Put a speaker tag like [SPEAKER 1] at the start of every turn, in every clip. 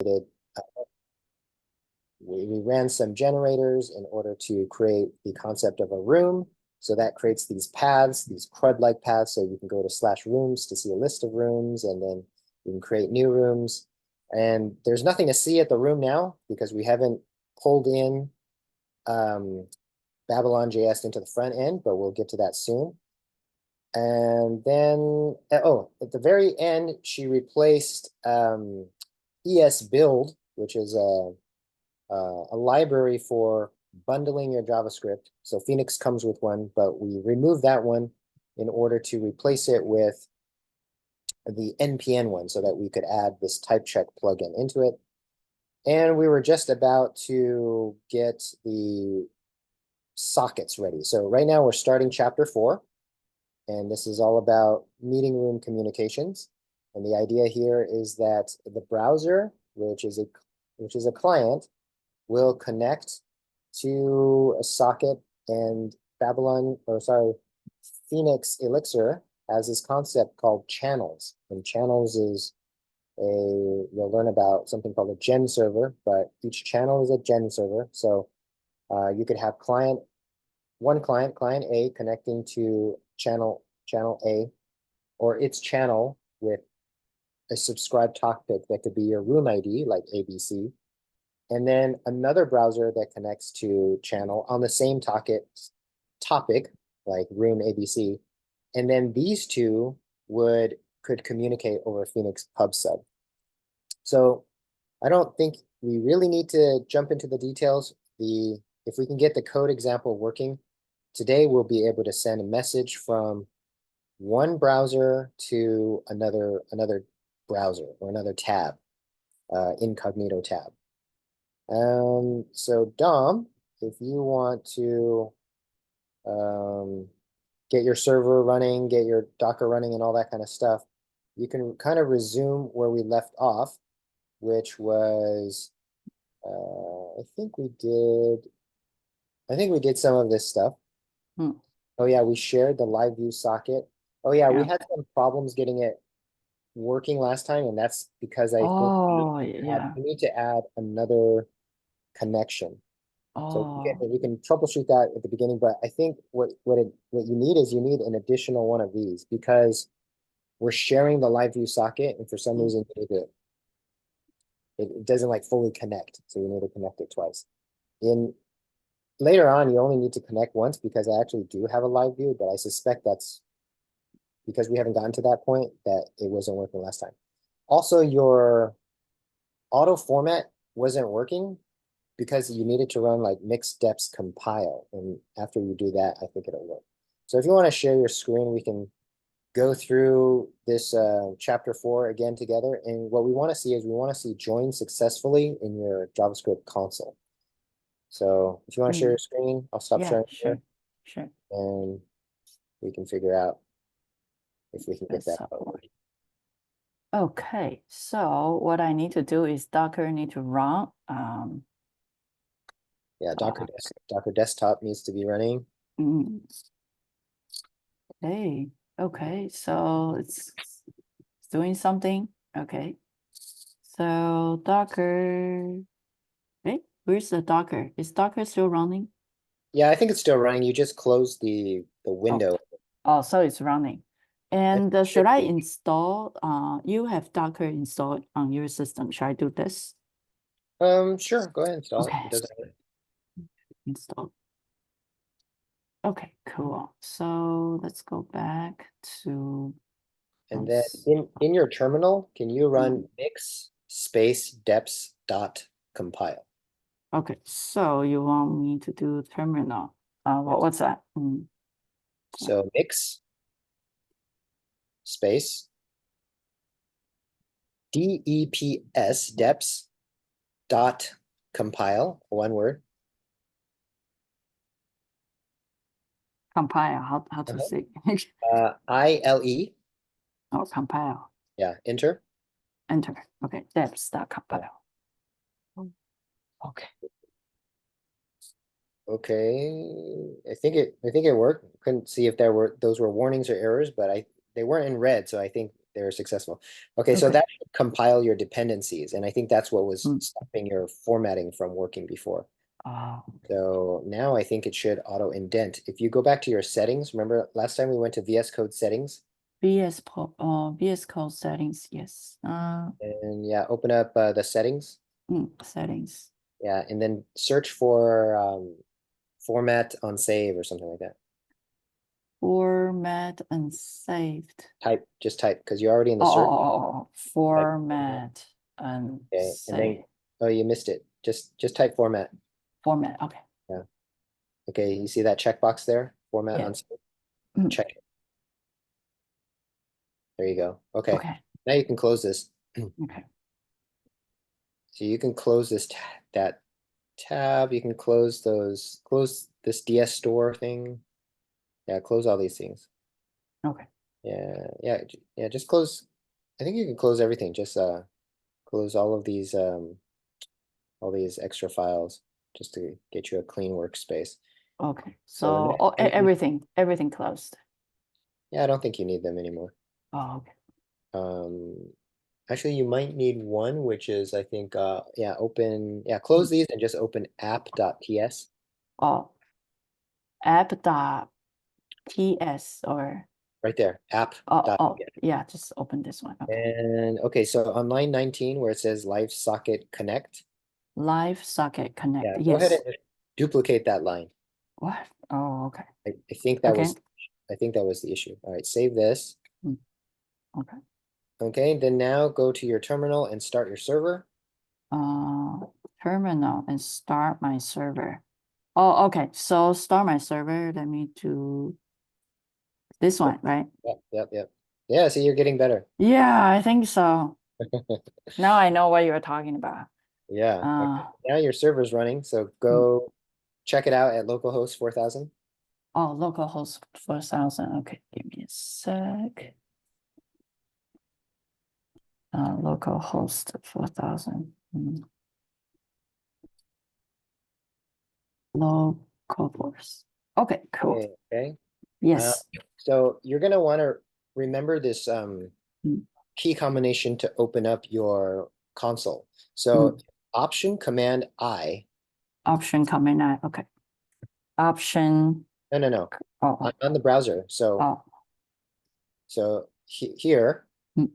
[SPEAKER 1] we ran some generators in order to create the concept of a room. So that creates these paths, these CRUD-like paths. So you can go to /rooms to see a list of rooms, and then you can create new rooms. And there's nothing to see at the room now because we haven't pulled in Babylon.js into the front end, but we'll get to that soon. And then, oh, at the very end, she replaced ESBuild, which is a library for bundling your JavaScript. So Phoenix comes with one, but we removed that one in order to replace it with the NPN one so that we could add this type check plugin into it. And we were just about to get the sockets ready. So right now we're starting chapter 4, and this is all about meeting room communications. And the idea here is that the browser, which is a client, will connect to a socket, and Phoenix Elixir has this concept called channels. And channels is you'll learn about something called a gen server, but each channel is a gen server. So you could have client A, connecting to channel A, or its channel with a subscribed topic that could be your room ID, like ABC, and then another browser that connects to channel on the same topic, like room ABC, and then these two could communicate over Phoenix pub sub. So I don't think we really need to jump into the details. If we can get the code example working, today we'll be able to send a message from one browser to another browser or another tab, incognito tab. So Dom, if you want to get your server running, get your Docker running and all that kind of stuff, you can kind of resume where we left off, which was, I think we did some of this stuff. Oh yeah, we shared the live view socket. Oh yeah, we had some problems getting it working last time, and that's because I think we need to add another connection. So we can troubleshoot that at the beginning, but I think what you need is you need an additional one of these because we're sharing the live view socket, and for some reason it doesn't like fully connect, so you need to connect it twice. Later on, you only need to connect once because I actually do have a live view, but I suspect that's because we haven't gotten to that point that it wasn't working last time. Also, your auto format wasn't working because you needed to run like mixed depths compile. And after you do that, I think it'll work. So if you want to share your screen, we can go through this chapter 4 again together. And what we want to see is we want to see join successfully in your JavaScript console. So if you want to share your screen, I'll stop sharing here.
[SPEAKER 2] Sure.
[SPEAKER 1] And we can figure out if we can get that over.
[SPEAKER 2] Okay, so what I need to do is Docker need to run.
[SPEAKER 1] Yeah, Docker desktop needs to be running.
[SPEAKER 2] Okay, so it's doing something. Okay, so Docker. Where's the Docker? Is Docker still running?
[SPEAKER 1] Yeah, I think it's still running. You just closed the window.
[SPEAKER 2] Oh, so it's running. And should I install? You have Docker installed on your system. Should I do this?
[SPEAKER 1] Sure. Go ahead and install it. It doesn't matter.
[SPEAKER 2] Install. Okay, cool. So let's go back to.
[SPEAKER 1] And then in your terminal, can you run mix space deps dot compile?
[SPEAKER 2] Okay, so you want me to do terminal. What's that?
[SPEAKER 1] So mix space DEPS deps dot compile, one word.
[SPEAKER 2] Compile, how to say?
[SPEAKER 1] ILE.
[SPEAKER 2] Oh, compile.
[SPEAKER 1] Yeah, enter.
[SPEAKER 2] Enter. Okay, deps.compile. Okay.
[SPEAKER 1] Okay, I think it worked. Couldn't see if those were warnings or errors, but they weren't in red, so I think they're successful. Okay, so
[SPEAKER 2] Okay.
[SPEAKER 1] that should compile your dependencies, and I think that's what was
[SPEAKER 2] Mm.
[SPEAKER 1] stopping your formatting from working before.
[SPEAKER 2] Oh,
[SPEAKER 1] So now I think it should auto indent. If you go back to your settings, remember last time we went to VS Code settings,
[SPEAKER 2] VS Code settings, yes.
[SPEAKER 1] and yeah, open up the settings.
[SPEAKER 2] Settings.
[SPEAKER 1] Yeah, and then search for format unsave or something like that.
[SPEAKER 2] Format unsaved.
[SPEAKER 1] Just type, because you're already in the
[SPEAKER 2] Oh,
[SPEAKER 1] search. Type
[SPEAKER 2] format
[SPEAKER 1] okay, and then
[SPEAKER 2] unsaved.
[SPEAKER 1] oh, you missed it. Just type format.
[SPEAKER 2] Format, okay.
[SPEAKER 1] Yeah. Okay, you see that checkbox there? Format
[SPEAKER 2] Yeah.
[SPEAKER 1] unsave.
[SPEAKER 2] Mm.
[SPEAKER 1] Check it. There you go. Okay.
[SPEAKER 2] Okay.
[SPEAKER 1] Now you can close this.
[SPEAKER 2] Okay.
[SPEAKER 1] So you can close that tab. You can close this DS store thing. Yeah, close all these things.
[SPEAKER 2] Okay.
[SPEAKER 1] Yeah, just close. I think you can close everything. Just close all these extra files just to get you a clean workspace.
[SPEAKER 2] Okay.
[SPEAKER 1] So
[SPEAKER 2] So everything closed.
[SPEAKER 1] yeah, I don't think you need them anymore.
[SPEAKER 2] Oh, okay.
[SPEAKER 1] Actually, you might need one, which is I think close these and just open app.ts.
[SPEAKER 2] Oh, app.ts or
[SPEAKER 1] Right there, app.ts.
[SPEAKER 2] yeah, just open this one. Okay.
[SPEAKER 1] And okay, so on line 19 where it says live socket connect,
[SPEAKER 2] Live socket connect.
[SPEAKER 1] yeah, go ahead
[SPEAKER 2] Yes.
[SPEAKER 1] and just duplicate that line.
[SPEAKER 2] What? Oh, okay.
[SPEAKER 1] I think that
[SPEAKER 2] Again.
[SPEAKER 1] was the issue. All right, save this.
[SPEAKER 2] Okay.
[SPEAKER 1] Okay, then now go to your terminal and start your server.
[SPEAKER 2] Terminal and start my server. Oh, okay. So start my server. Let me do this one, right?
[SPEAKER 1] Yep. Yeah, see, you're getting better.
[SPEAKER 2] Yeah, I think so. Now I know what you're talking about.
[SPEAKER 1] Yeah. Okay.
[SPEAKER 2] Uh,
[SPEAKER 1] Now your server's running, so go check it out at localhost 4000.
[SPEAKER 2] oh, localhost 4000. Okay, give me a sec. Localhost 4000. Localhost. Okay, cool.
[SPEAKER 1] Okay.
[SPEAKER 2] Yes.
[SPEAKER 1] So you're gonna want to remember this
[SPEAKER 2] Mm.
[SPEAKER 1] key combination to open up your console. So Option Command I.
[SPEAKER 2] Option command I. Okay. Option.
[SPEAKER 1] No.
[SPEAKER 2] Oh,
[SPEAKER 1] On the browser. So here,
[SPEAKER 2] Mm.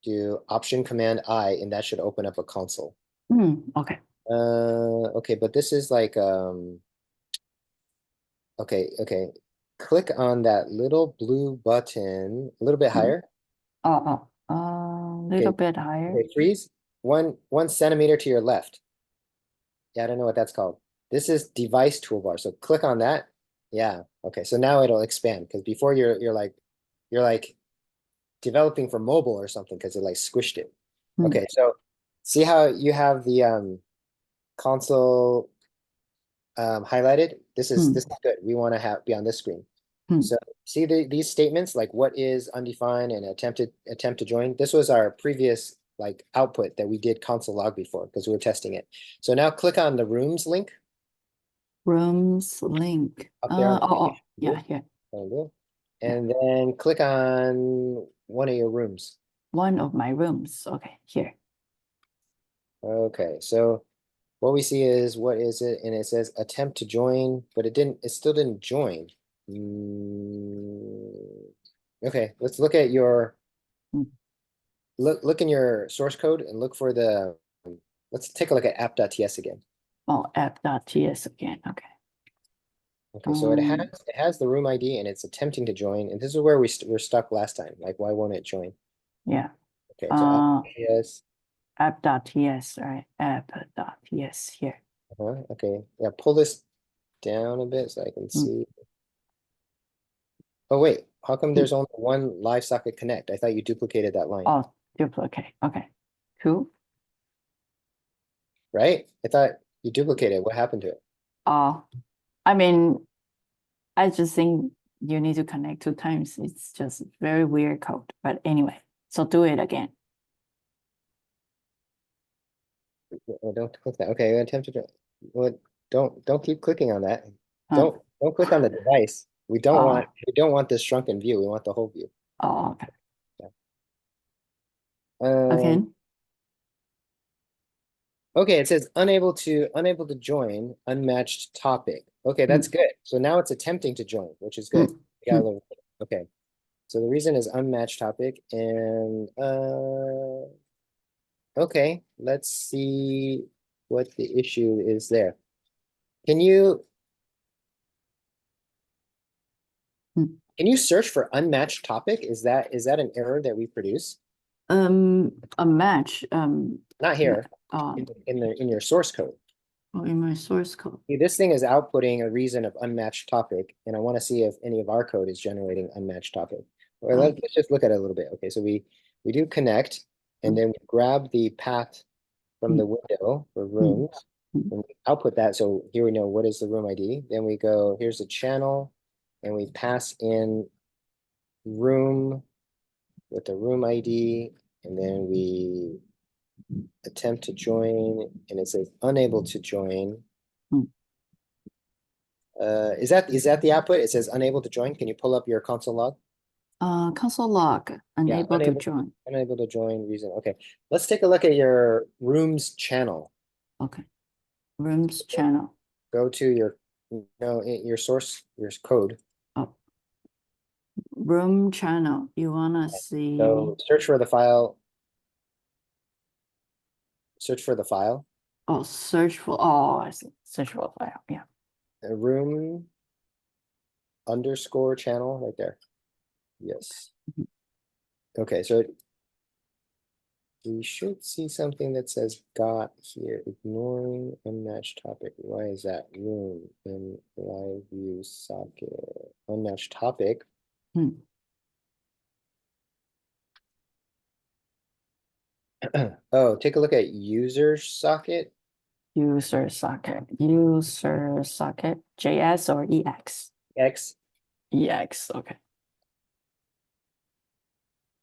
[SPEAKER 1] do Option Command I, and that should open up a console.
[SPEAKER 2] Okay.
[SPEAKER 1] Okay, but this is like okay. Click on that little blue button a little bit higher.
[SPEAKER 2] Little
[SPEAKER 1] Okay,
[SPEAKER 2] bit higher.
[SPEAKER 1] okay, freeze. 1 centimeter to your left. Yeah, I don't know what that's called. This is device toolbar. So click on that. Yeah. Okay. So now it'll expand because before you're like developing for mobile or something because it like squished it. Okay. So see how you have the console highlighted? This is good. We want to be on this screen. So see these statements like what is undefined and attempt to join. This was our previous like output that we did console log before because we were testing it. So now click on the rooms link
[SPEAKER 2] Rooms link.
[SPEAKER 1] up there on the
[SPEAKER 2] Yeah, here.
[SPEAKER 1] and then click on one of your rooms.
[SPEAKER 2] One of my rooms. Okay, here.
[SPEAKER 1] Okay, so what we see is what is it? And it says attempt to join, but it still didn't join. Okay, let's look at your look in your source code and look for the let's take a look at app.ts again.
[SPEAKER 2] Oh, app.ts again. Okay.
[SPEAKER 1] Okay, so it has the room ID and it's attempting to join, and this is where we're stuck last time. Like, why won't it join?
[SPEAKER 2] Yeah.
[SPEAKER 1] Okay, so app.ts.
[SPEAKER 2] App.ts, right? App.ts here.
[SPEAKER 1] Okay, yeah, pull this down a bit so I can see. Oh wait, how come there's only one live socket connect? I thought you duplicated that line.
[SPEAKER 2] Oh, duplicate. Okay. Cool.
[SPEAKER 1] Right? I thought you duplicated. What happened to it?
[SPEAKER 2] I mean, I just think you need to connect 2 times. It's just very weird code. But anyway, so do it again.
[SPEAKER 1] Oh, don't click that. Okay, attempt to. Well, don't keep clicking on that.
[SPEAKER 2] Huh.
[SPEAKER 1] Don't click on the device. We don't want this shrunken view. We want the whole view.
[SPEAKER 2] Oh, okay.
[SPEAKER 1] Yeah.
[SPEAKER 2] Again?
[SPEAKER 1] Okay, it says unable to join unmatched topic. Okay, that's good. So now it's attempting to join, which is good. We got a little, okay. So the reason is unmatched topic and okay, let's see what the issue is there. Can you can you search for unmatched topic? Is that an error that we produce?
[SPEAKER 2] A match,
[SPEAKER 1] Not here,
[SPEAKER 2] um,
[SPEAKER 1] in your source code.
[SPEAKER 2] or in my source code.
[SPEAKER 1] See, this thing is outputting a reason of unmatched topic, and I want to see if any of our code is generating unmatched topic. Or let's just look at it a little bit. Okay, so we do connect, and then we grab the path from the window for rooms, and we output that. So here we know what is the room ID. Then we go, here's the channel, and we pass in room with the room ID, and then we attempt to join, and it says unable to join. Is that the output? It says unable to join. Can you pull up your console log?
[SPEAKER 2] Console log,
[SPEAKER 1] Yeah,
[SPEAKER 2] unable to join.
[SPEAKER 1] Unable to join reason. Okay, let's take a look at your rooms channel.
[SPEAKER 2] Okay. Rooms channel.
[SPEAKER 1] Go to your, your source, your code.
[SPEAKER 2] Oh. Room channel. You wanna see?
[SPEAKER 1] So search for the file. Search for the file.
[SPEAKER 2] Oh, search for. Oh, I see. Search for file. Yeah.
[SPEAKER 1] A room underscore channel right there. Yes. Okay, so we should see something that says got here, ignoring unmatched topic. Why is that? Room in live view socket. Unmatched topic. Oh, take a look at user socket.
[SPEAKER 2] User socket. User socket. JS or EX?
[SPEAKER 1] X.
[SPEAKER 2] EX. Okay.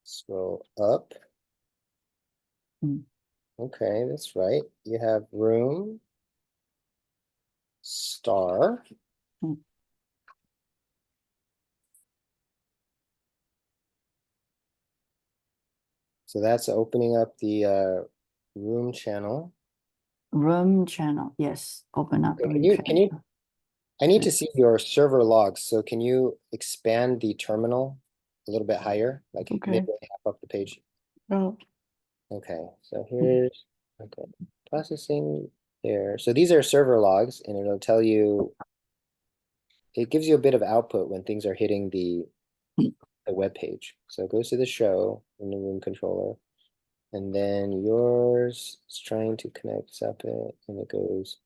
[SPEAKER 1] Scroll up. Okay, that's right. You have room star. So that's opening up the room channel.
[SPEAKER 2] Room channel. Yes. Open up room channel.
[SPEAKER 1] I need to see your server logs. So can you expand the terminal a little bit higher, like midway half up the page?
[SPEAKER 2] Oh.
[SPEAKER 1] Okay, so here's, okay, processing here. So these are server logs, and it'll tell you, it gives you a bit of output when things are hitting the web page. So it goes to the show in the room controller, and then yours is trying to connect up it, and it goes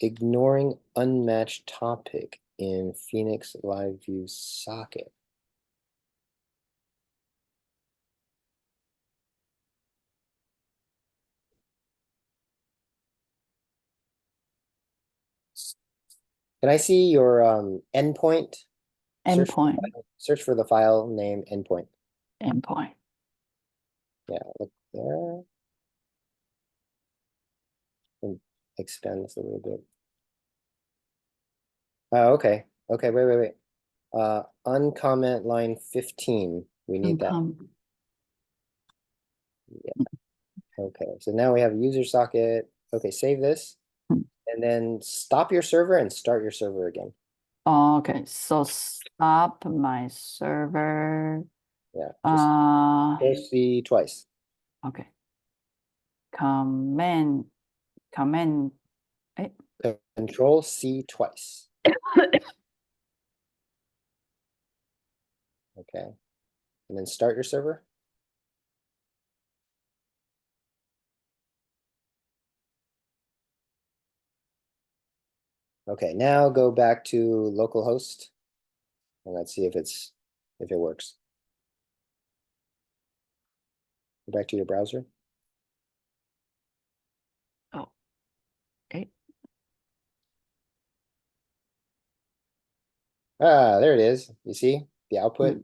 [SPEAKER 1] ignoring unmatched topic in Phoenix Live View socket. Can I see your endpoint?
[SPEAKER 2] Endpoint.
[SPEAKER 1] Search for the file name endpoint.
[SPEAKER 2] Endpoint.
[SPEAKER 1] Yeah, look there. And expand this a little bit. Oh, okay. Okay, wait. Uncomment line 15. We need that. Yeah. Okay, so now we have user socket. Okay, save this. And then stop your server and start your server again.
[SPEAKER 2] Oh, okay, so stop my server.
[SPEAKER 1] Yeah, just C twice.
[SPEAKER 2] Okay. Command.
[SPEAKER 1] Control C twice. Okay. And then start your server. Okay, now go back to localhost and let's see if it works. Go back to your browser.
[SPEAKER 2] Oh, okay.
[SPEAKER 1] Ah, there it is. You see the output?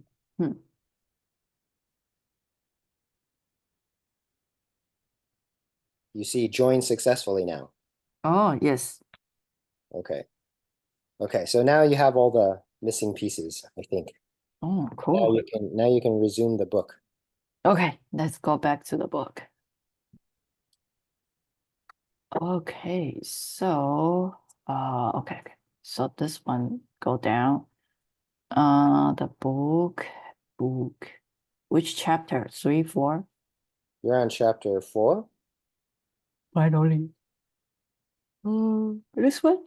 [SPEAKER 1] You see join successfully now.
[SPEAKER 2] Oh, yes.
[SPEAKER 1] Okay. Okay, so now you have all the missing pieces, I think.
[SPEAKER 2] Oh, cool.
[SPEAKER 1] Now you can resume the book.
[SPEAKER 2] Okay, let's go back to the book. Okay, so okay. So this one go down. The book. Which chapter? 3, 4?
[SPEAKER 1] You're on chapter 4.
[SPEAKER 2] Finally. This one?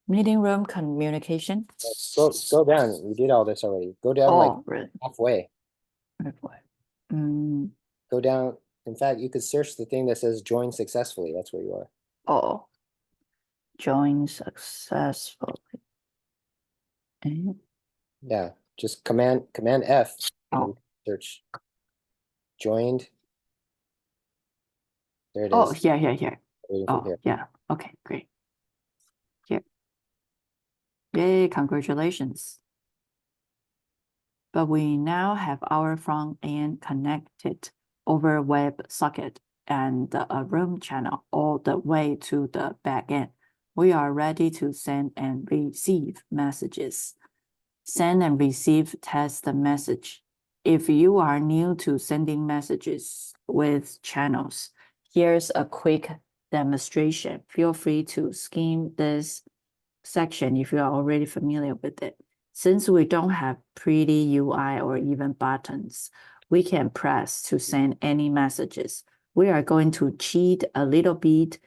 [SPEAKER 2] Meeting room communication.
[SPEAKER 1] Go down. You did all this already. Go down like
[SPEAKER 2] Oh, really?
[SPEAKER 1] halfway.
[SPEAKER 2] What? Mm,
[SPEAKER 1] Go down. In fact, you could search the thing that says join successfully. That's where you are.
[SPEAKER 2] oh, join successfully. Eh?
[SPEAKER 1] Yeah. Just command F.
[SPEAKER 2] Oh,
[SPEAKER 1] Search joined. There it
[SPEAKER 2] oh,
[SPEAKER 1] is.
[SPEAKER 2] here.
[SPEAKER 1] Waiting for
[SPEAKER 2] Oh,
[SPEAKER 1] here.
[SPEAKER 2] yeah. Okay, great. Here. Yay, congratulations. But we now have our front end connected over WebSocket and a room channel all the way to the back end. We are ready to send and receive messages. Send and receive test message. If you are new to sending messages with channels, here's a quick demonstration. Feel free to skim this section if you are already familiar with it. Since we don't have pretty UI or even buttons, we can press to send any messages. We are going to cheat a little bit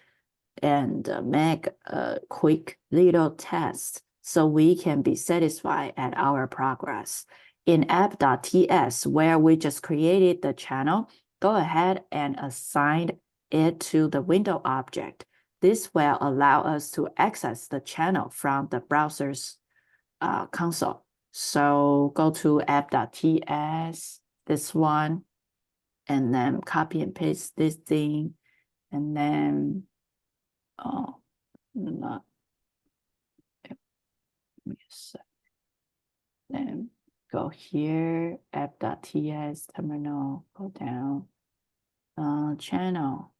[SPEAKER 2] and make a quick little test so we can be satisfied at our progress. In app.ts, where we just created the channel, go ahead and assign it to the window object. This will allow us to access the channel from the browser's console. So go to app.ts, this one, and then copy and paste this thing, and then not let me sec. Then go here, app.ts terminal, go down, channel.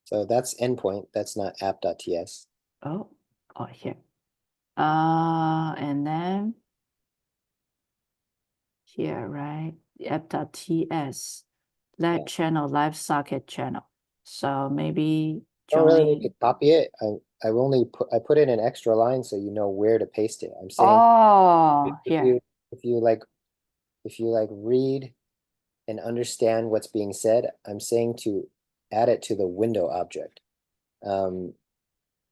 [SPEAKER 1] So that's endpoint. That's not app.ts.
[SPEAKER 2] Oh, here. And then here, right? App.ts,
[SPEAKER 1] Yeah.
[SPEAKER 2] channel, live socket channel. So maybe
[SPEAKER 1] Don't really need to
[SPEAKER 2] join.
[SPEAKER 1] copy it. I put in an extra line so you know where to paste it. I'm saying
[SPEAKER 2] Oh,
[SPEAKER 1] if
[SPEAKER 2] here.
[SPEAKER 1] you read and understand what's being said, I'm saying to add it to the window object.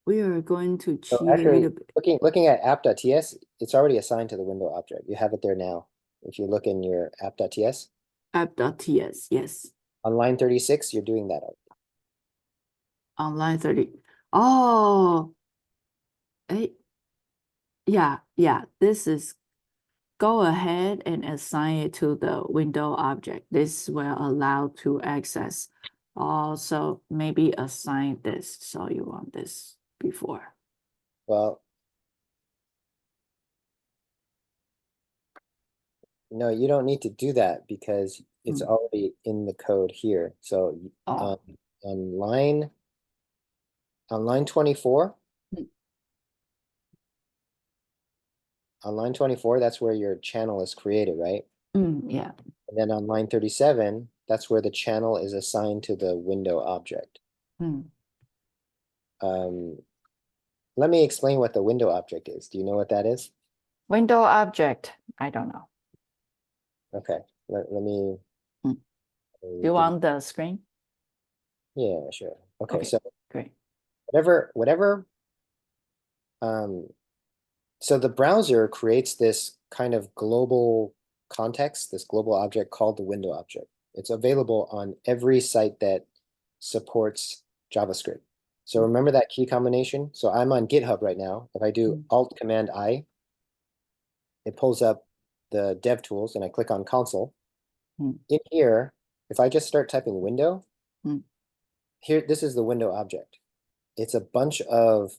[SPEAKER 2] We are going to
[SPEAKER 1] So
[SPEAKER 2] cheat a
[SPEAKER 1] actually,
[SPEAKER 2] little bit.
[SPEAKER 1] looking at app.ts, it's already assigned to the window object. You have it there now. If you look in your app.ts,
[SPEAKER 2] App.ts, yes.
[SPEAKER 1] on line 36, you're doing that.
[SPEAKER 2] On line 30. Oh, yeah. This is go ahead and assign it to the window object. This will allow to access. Also, maybe assign this. So you want this before.
[SPEAKER 1] Well, no, you don't need to do that because it's already in the code here. So
[SPEAKER 2] Oh,
[SPEAKER 1] on line 24, on line 24, that's where your channel is created, right?
[SPEAKER 2] yeah.
[SPEAKER 1] And then on line 37, that's where the channel is assigned to the window object. Let me explain what the window object is. Do you know what that is?
[SPEAKER 2] Window object. I don't know.
[SPEAKER 1] Okay, let me.
[SPEAKER 2] Do you want the screen?
[SPEAKER 1] Yeah, sure. Okay,
[SPEAKER 2] Okay,
[SPEAKER 1] so
[SPEAKER 2] great.
[SPEAKER 1] whatever. So the browser creates this kind of global context, this global object called the window object. It's available on every site that supports JavaScript. So remember that key combination? So I'm on GitHub right now. If I do Alt Command I, it pulls up the dev tools and I click on console. In here, if I just start typing window, here, this is the window object. It's a bunch of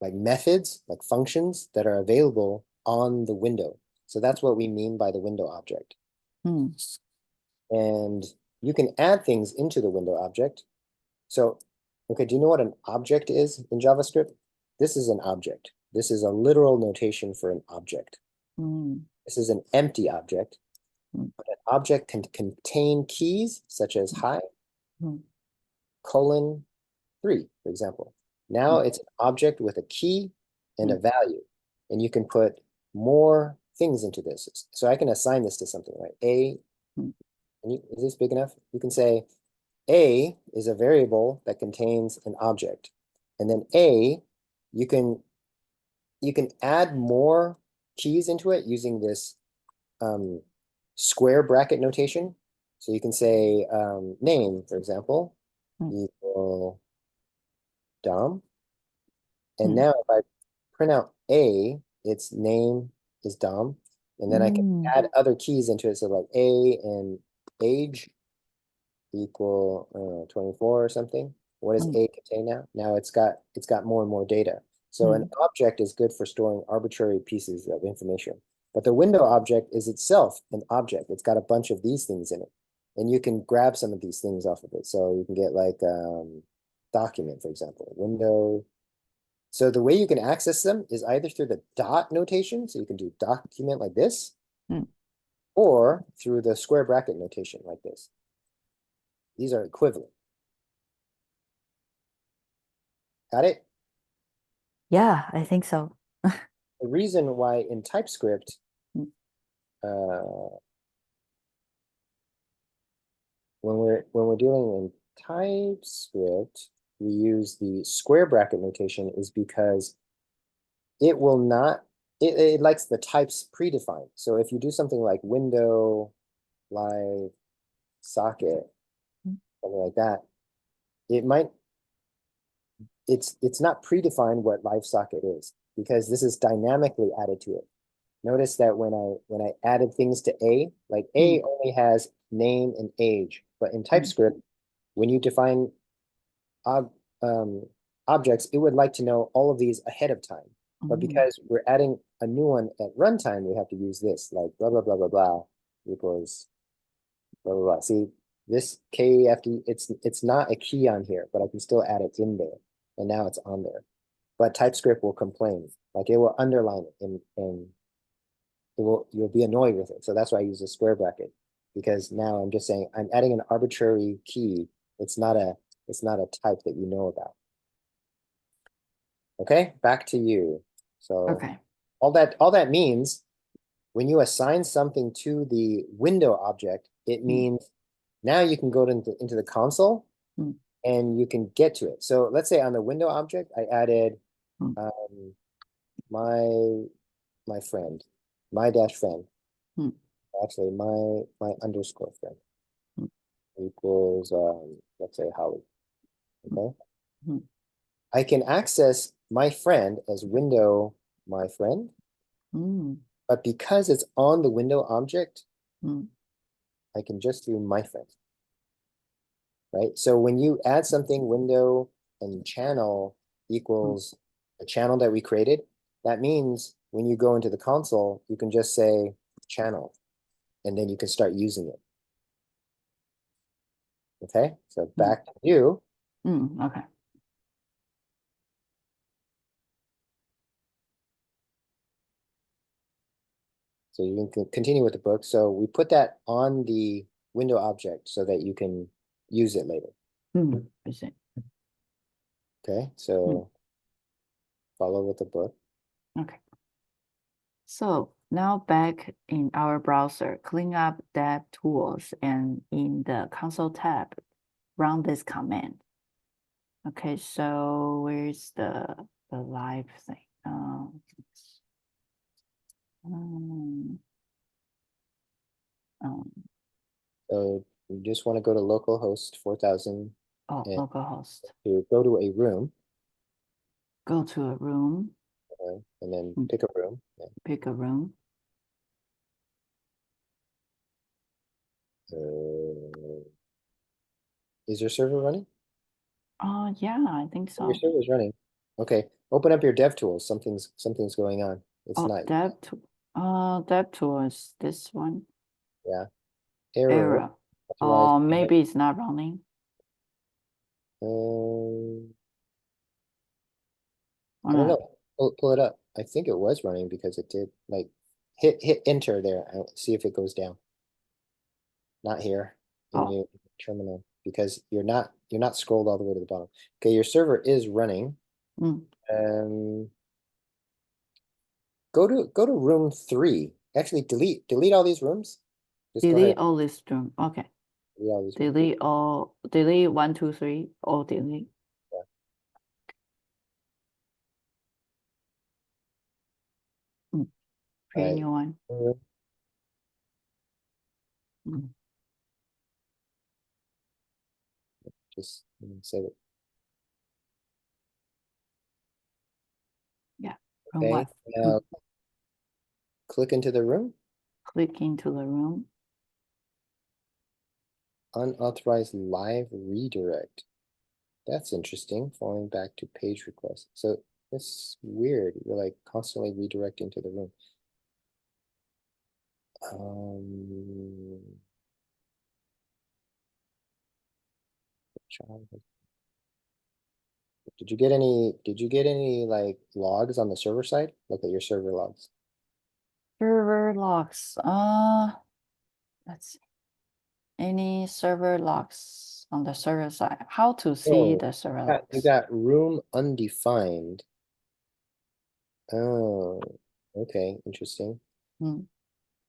[SPEAKER 1] like methods, like functions that are available on the window. So that's what we mean by the window object. And you can add things into the window object. So, okay, do you know what an object is in JavaScript? This is an object. This is a literal notation for an object. This is an empty object.
[SPEAKER 2] Mm.
[SPEAKER 1] An object can contain keys such as hi,
[SPEAKER 2] Mm.
[SPEAKER 1] colon, 3, for example. Now it's an object with a key and a value, and you can put more things into this. So I can assign this to something, right?
[SPEAKER 2] Mm.
[SPEAKER 1] Is this big enough? You can say A is a variable that contains an object. And then A, you can add more keys into it using this square bracket notation. So you can say name, for example, equal Dom. And now if I print out A, its name is Dom. And then I can add other keys into it. So like A and age equal 24 or something. What does A contain now? Now it's got more and more data. So an object is good for storing arbitrary pieces of information. But the window object is itself an object. It's got a bunch of these things in it. And you can grab some of these things off of it. So you can get like document, for example, window. So the way you can access them is either through the dot notation, so you can do document like this, or through the square bracket notation like this. These are equivalent. Got it?
[SPEAKER 2] Yeah, I think so.
[SPEAKER 1] The reason why in TypeScript, when we're dealing in TypeScript, we use the square bracket notation is because it will not, it likes the types predefined. So if you do something like window, live, socket, something like that, it might, it's not predefined what live socket is because this is dynamically added to it. Notice that when I added things to A, like A only has name and age, but in TypeScript, when you define ob objects, it would like to know all of these ahead of time. But because we're adding a new one at runtime, we have to use this, like blah, blah, blah, blah, blah, equals blah, blah, blah. See, this KFD, it's not a key on here, but I can still add it in there. And now it's on there. But TypeScript will complain. Like it will underline it and you'll be annoyed with it. So that's why I use a square bracket, because now I'm just saying I'm adding an arbitrary key. It's not a type that you know about. Okay, back to you. So
[SPEAKER 2] Okay.
[SPEAKER 1] all that means when you assign something to the window object, it means now you can go into the console and you can get to it. So let's say on the window object, I added my friend, my dash friend. Actually, my underscore friend equals let's say Holly. Okay. I can access my friend as window my friend, but because it's on the window object, I can just do my friend. Right. So when you add something window and channel equals the channel that we created, that means when you go into the console, you can just say channel, and then you can start using it. Okay, so back to you.
[SPEAKER 2] Okay.
[SPEAKER 1] So you can continue with the book. So we put that on the window object so that you can use it later.
[SPEAKER 2] I see.
[SPEAKER 1] Okay, so follow with the book.
[SPEAKER 2] Okay. So now back in our browser, clean up dev tools and in the console tab, run this command. Okay, so where's the live thing?
[SPEAKER 1] So you just want to go to localhost 4000
[SPEAKER 2] oh,
[SPEAKER 1] and
[SPEAKER 2] localhost.
[SPEAKER 1] to go to a room.
[SPEAKER 2] Go to a room.
[SPEAKER 1] And then pick a room. Yeah.
[SPEAKER 2] Pick a room.
[SPEAKER 1] Is your server running?
[SPEAKER 2] Yeah, I think so.
[SPEAKER 1] Your server is running. Okay, open up your dev tools. Something's going on. It's not.
[SPEAKER 2] Dev tool is this one.
[SPEAKER 1] Yeah. Error.
[SPEAKER 2] Maybe it's not running.
[SPEAKER 1] I don't know. Pull it up. I think it was running because it did like hit enter there. See if it goes down. not here in
[SPEAKER 2] Oh.
[SPEAKER 1] your terminal because you're not scrolled all the way to the bottom. Okay, your server is running.
[SPEAKER 2] Mm.
[SPEAKER 1] Go to room 3. Actually, delete all these rooms. Just go ahead.
[SPEAKER 2] Delete all this room. Okay.
[SPEAKER 1] Delete all these rooms.
[SPEAKER 2] Delete all. Delete 1, 2, 3. All delete.
[SPEAKER 1] Yeah.
[SPEAKER 2] Create
[SPEAKER 1] All
[SPEAKER 2] new one.
[SPEAKER 1] right.
[SPEAKER 2] Mm.
[SPEAKER 1] Just save it.
[SPEAKER 2] Yeah. Room
[SPEAKER 1] Okay.
[SPEAKER 2] 1.
[SPEAKER 1] Now click into the room.
[SPEAKER 2] Click into the room.
[SPEAKER 1] Unauthorized live redirect. That's interesting. Falling back to page request. So that's weird. You're like constantly redirecting to the room. Did you get any like logs on the server side? Look at your server logs.
[SPEAKER 2] Server logs. Let's see. Any server logs on the server side? How to see
[SPEAKER 1] Oh,
[SPEAKER 2] the server
[SPEAKER 1] you
[SPEAKER 2] logs?
[SPEAKER 1] got room undefined. Oh, okay, interesting.
[SPEAKER 2] Hmm.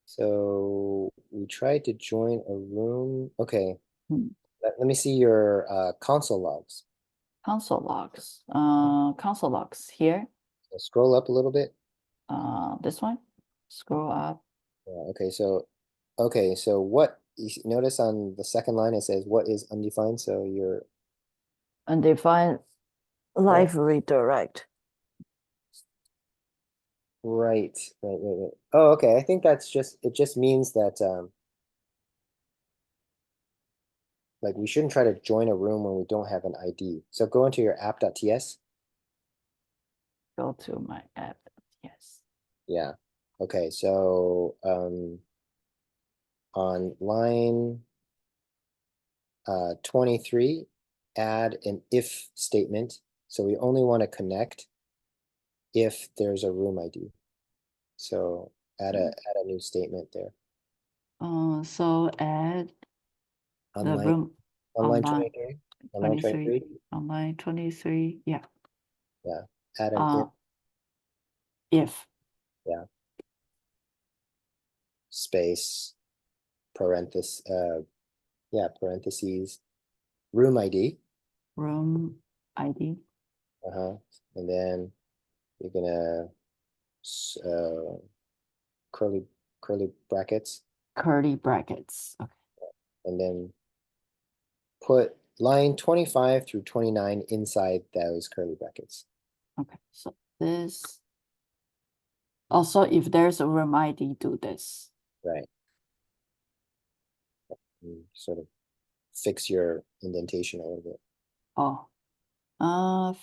[SPEAKER 1] So we tried to join a room. Okay,
[SPEAKER 2] Hmm.
[SPEAKER 1] let me see your console logs.
[SPEAKER 2] Console logs. Console logs here.
[SPEAKER 1] So scroll up a little bit.
[SPEAKER 2] This one. Scroll up.
[SPEAKER 1] Yeah, okay, so what notice on the second line it says what is undefined. So you're
[SPEAKER 2] Undefined live redirect.
[SPEAKER 1] right. Oh, okay. I think it just means that like we shouldn't try to join a room when we don't have an ID. So go into your app.ts.
[SPEAKER 2] Go to my app. Yes.
[SPEAKER 1] Yeah. Okay, so on line 23, add an if statement. So we only want to connect if there's a room ID. So add a new statement there.
[SPEAKER 2] So add the
[SPEAKER 1] Online
[SPEAKER 2] room
[SPEAKER 1] online
[SPEAKER 2] online
[SPEAKER 1] 23. Online
[SPEAKER 2] 23.
[SPEAKER 1] 23.
[SPEAKER 2] Online 23. Yeah.
[SPEAKER 1] Yeah. Add an if.
[SPEAKER 2] If
[SPEAKER 1] Yeah. Space parenthesis parentheses room ID.
[SPEAKER 2] room ID.
[SPEAKER 1] And then you're gonna curly brackets,
[SPEAKER 2] Curly brackets. Okay.
[SPEAKER 1] and then put line 25 through 29 inside those curly brackets.
[SPEAKER 2] Okay. So this. Also, if there's a room ID, do this.
[SPEAKER 1] Right. And sort of fix your indentation a little bit.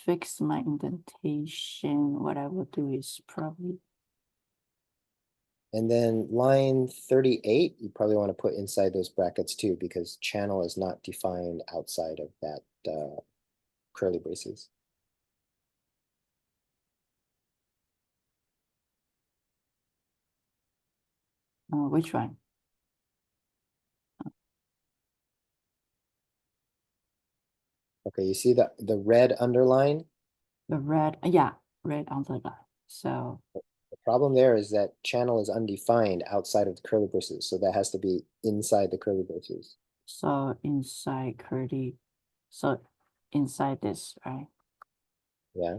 [SPEAKER 2] Fix my indentation. What I will do is probably.
[SPEAKER 1] And then line 38, you probably want to put inside those brackets too, because channel is not defined outside of that curly braces.
[SPEAKER 2] Which one?
[SPEAKER 1] Okay, you see the red underline?
[SPEAKER 2] The red. Yeah, red underline. So.
[SPEAKER 1] The problem there is that channel is undefined outside of the curly braces, so that has to be inside the curly braces.
[SPEAKER 2] So inside curly. So inside this, right?
[SPEAKER 1] Yeah.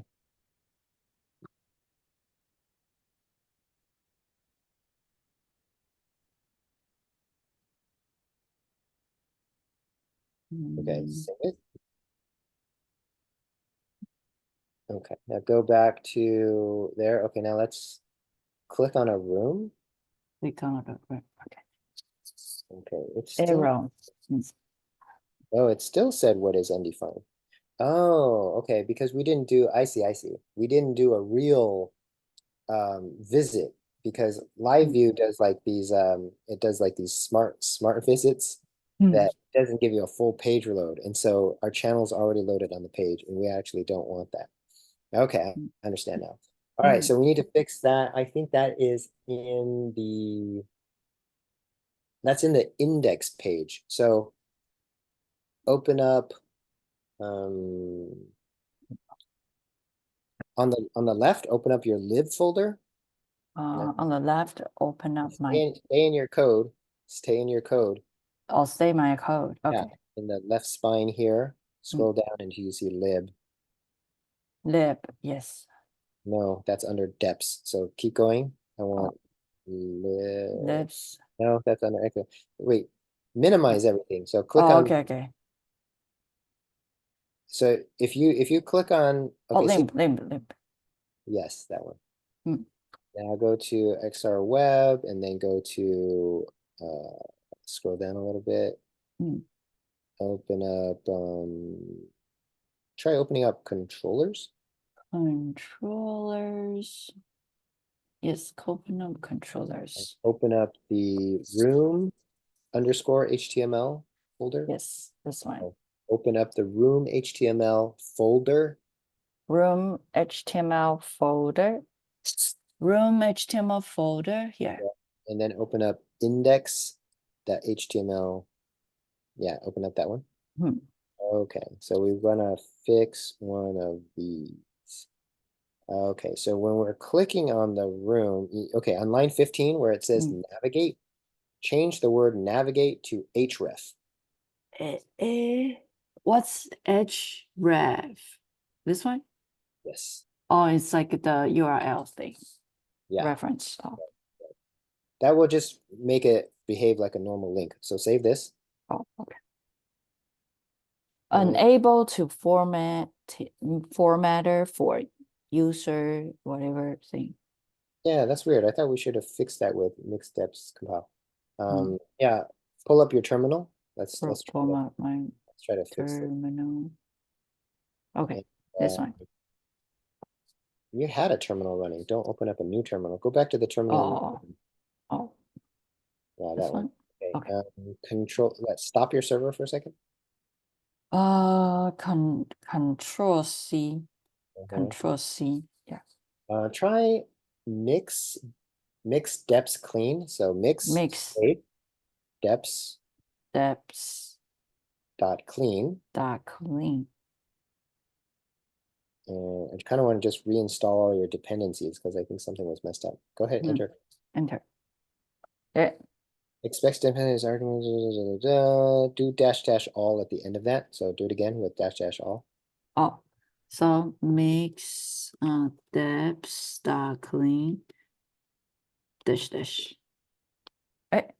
[SPEAKER 1] Okay, save it. Okay, now go back to there. Okay, now let's click on a room.
[SPEAKER 2] Click on the okay.
[SPEAKER 1] Okay, it's still
[SPEAKER 2] Arrow.
[SPEAKER 1] oh, it still said what is undefined. Oh, okay, because we didn't do I see. We didn't do a real visit because live view does like these it does like these smart visits that doesn't give you a full page reload. And so our channel's already loaded on the page and we actually don't want that. Okay, I understand now. All right, so we need to fix that. I think that is in the That's in the index page. So open up on the left, open up your lib folder.
[SPEAKER 2] On the left, open up my,
[SPEAKER 1] Stay in your code. Stay in your code.
[SPEAKER 2] I'll say my code.
[SPEAKER 1] Yeah,
[SPEAKER 2] Okay.
[SPEAKER 1] in the left spine here, scroll down until you see lib.
[SPEAKER 2] Lib, yes.
[SPEAKER 1] No, that's under deps. So keep going. I want lib.
[SPEAKER 2] Libs.
[SPEAKER 1] No, that's under echo. Wait, minimize everything. So click on.
[SPEAKER 2] Okay, okay.
[SPEAKER 1] So if you click on.
[SPEAKER 2] Oh,
[SPEAKER 1] Okay, see,
[SPEAKER 2] limb.
[SPEAKER 1] yes, that one.
[SPEAKER 2] Hmm.
[SPEAKER 1] Now go to XR Web and then go to scroll down a little bit.
[SPEAKER 2] Hmm.
[SPEAKER 1] Open up. Try opening up controllers.
[SPEAKER 2] Controllers. Yes, open up controllers.
[SPEAKER 1] Open up the room underscore HTML folder.
[SPEAKER 2] Yes, this one.
[SPEAKER 1] Open up the room HTML folder.
[SPEAKER 2] Room HTML folder. Room HTML folder here.
[SPEAKER 1] And then open up index.html. Yeah, open up that one.
[SPEAKER 2] Hmm.
[SPEAKER 1] Okay, so we want to fix one of these. Okay, so when we're clicking on the room, okay, on line 15 where it says navigate, change the word navigate to href.
[SPEAKER 2] What's href? This one?
[SPEAKER 1] Yes.
[SPEAKER 2] Oh, it's like the URL thing.
[SPEAKER 1] Yeah.
[SPEAKER 2] Reference. Oh,
[SPEAKER 1] That will just make it behave like a normal link. So save this.
[SPEAKER 2] oh, okay. Unable to formatter for user whatever thing.
[SPEAKER 1] Yeah, that's weird. I thought we should have fixed that with mixed steps compile. Yeah, pull up your terminal. Let's try
[SPEAKER 2] Format my
[SPEAKER 1] to fix it.
[SPEAKER 2] terminal. Okay, this one.
[SPEAKER 1] You had a terminal running. Don't open up a new terminal. Go back to the terminal.
[SPEAKER 2] Oh,
[SPEAKER 1] Yeah,
[SPEAKER 2] this
[SPEAKER 1] that one.
[SPEAKER 2] Okay.
[SPEAKER 1] Let's stop your server for a second.
[SPEAKER 2] Control C. Control C. Yeah.
[SPEAKER 1] Try mix deps clean. So mix state deps dot clean. And I kind of want to just reinstall all your dependencies because I think something was messed up. Go ahead, enter.
[SPEAKER 2] Enter. Yeah.
[SPEAKER 1] Expects dependencies arguments. Do -- all at the end of that. So do it again with -- all.
[SPEAKER 2] Oh, so mix deps dot clean dash. Hey,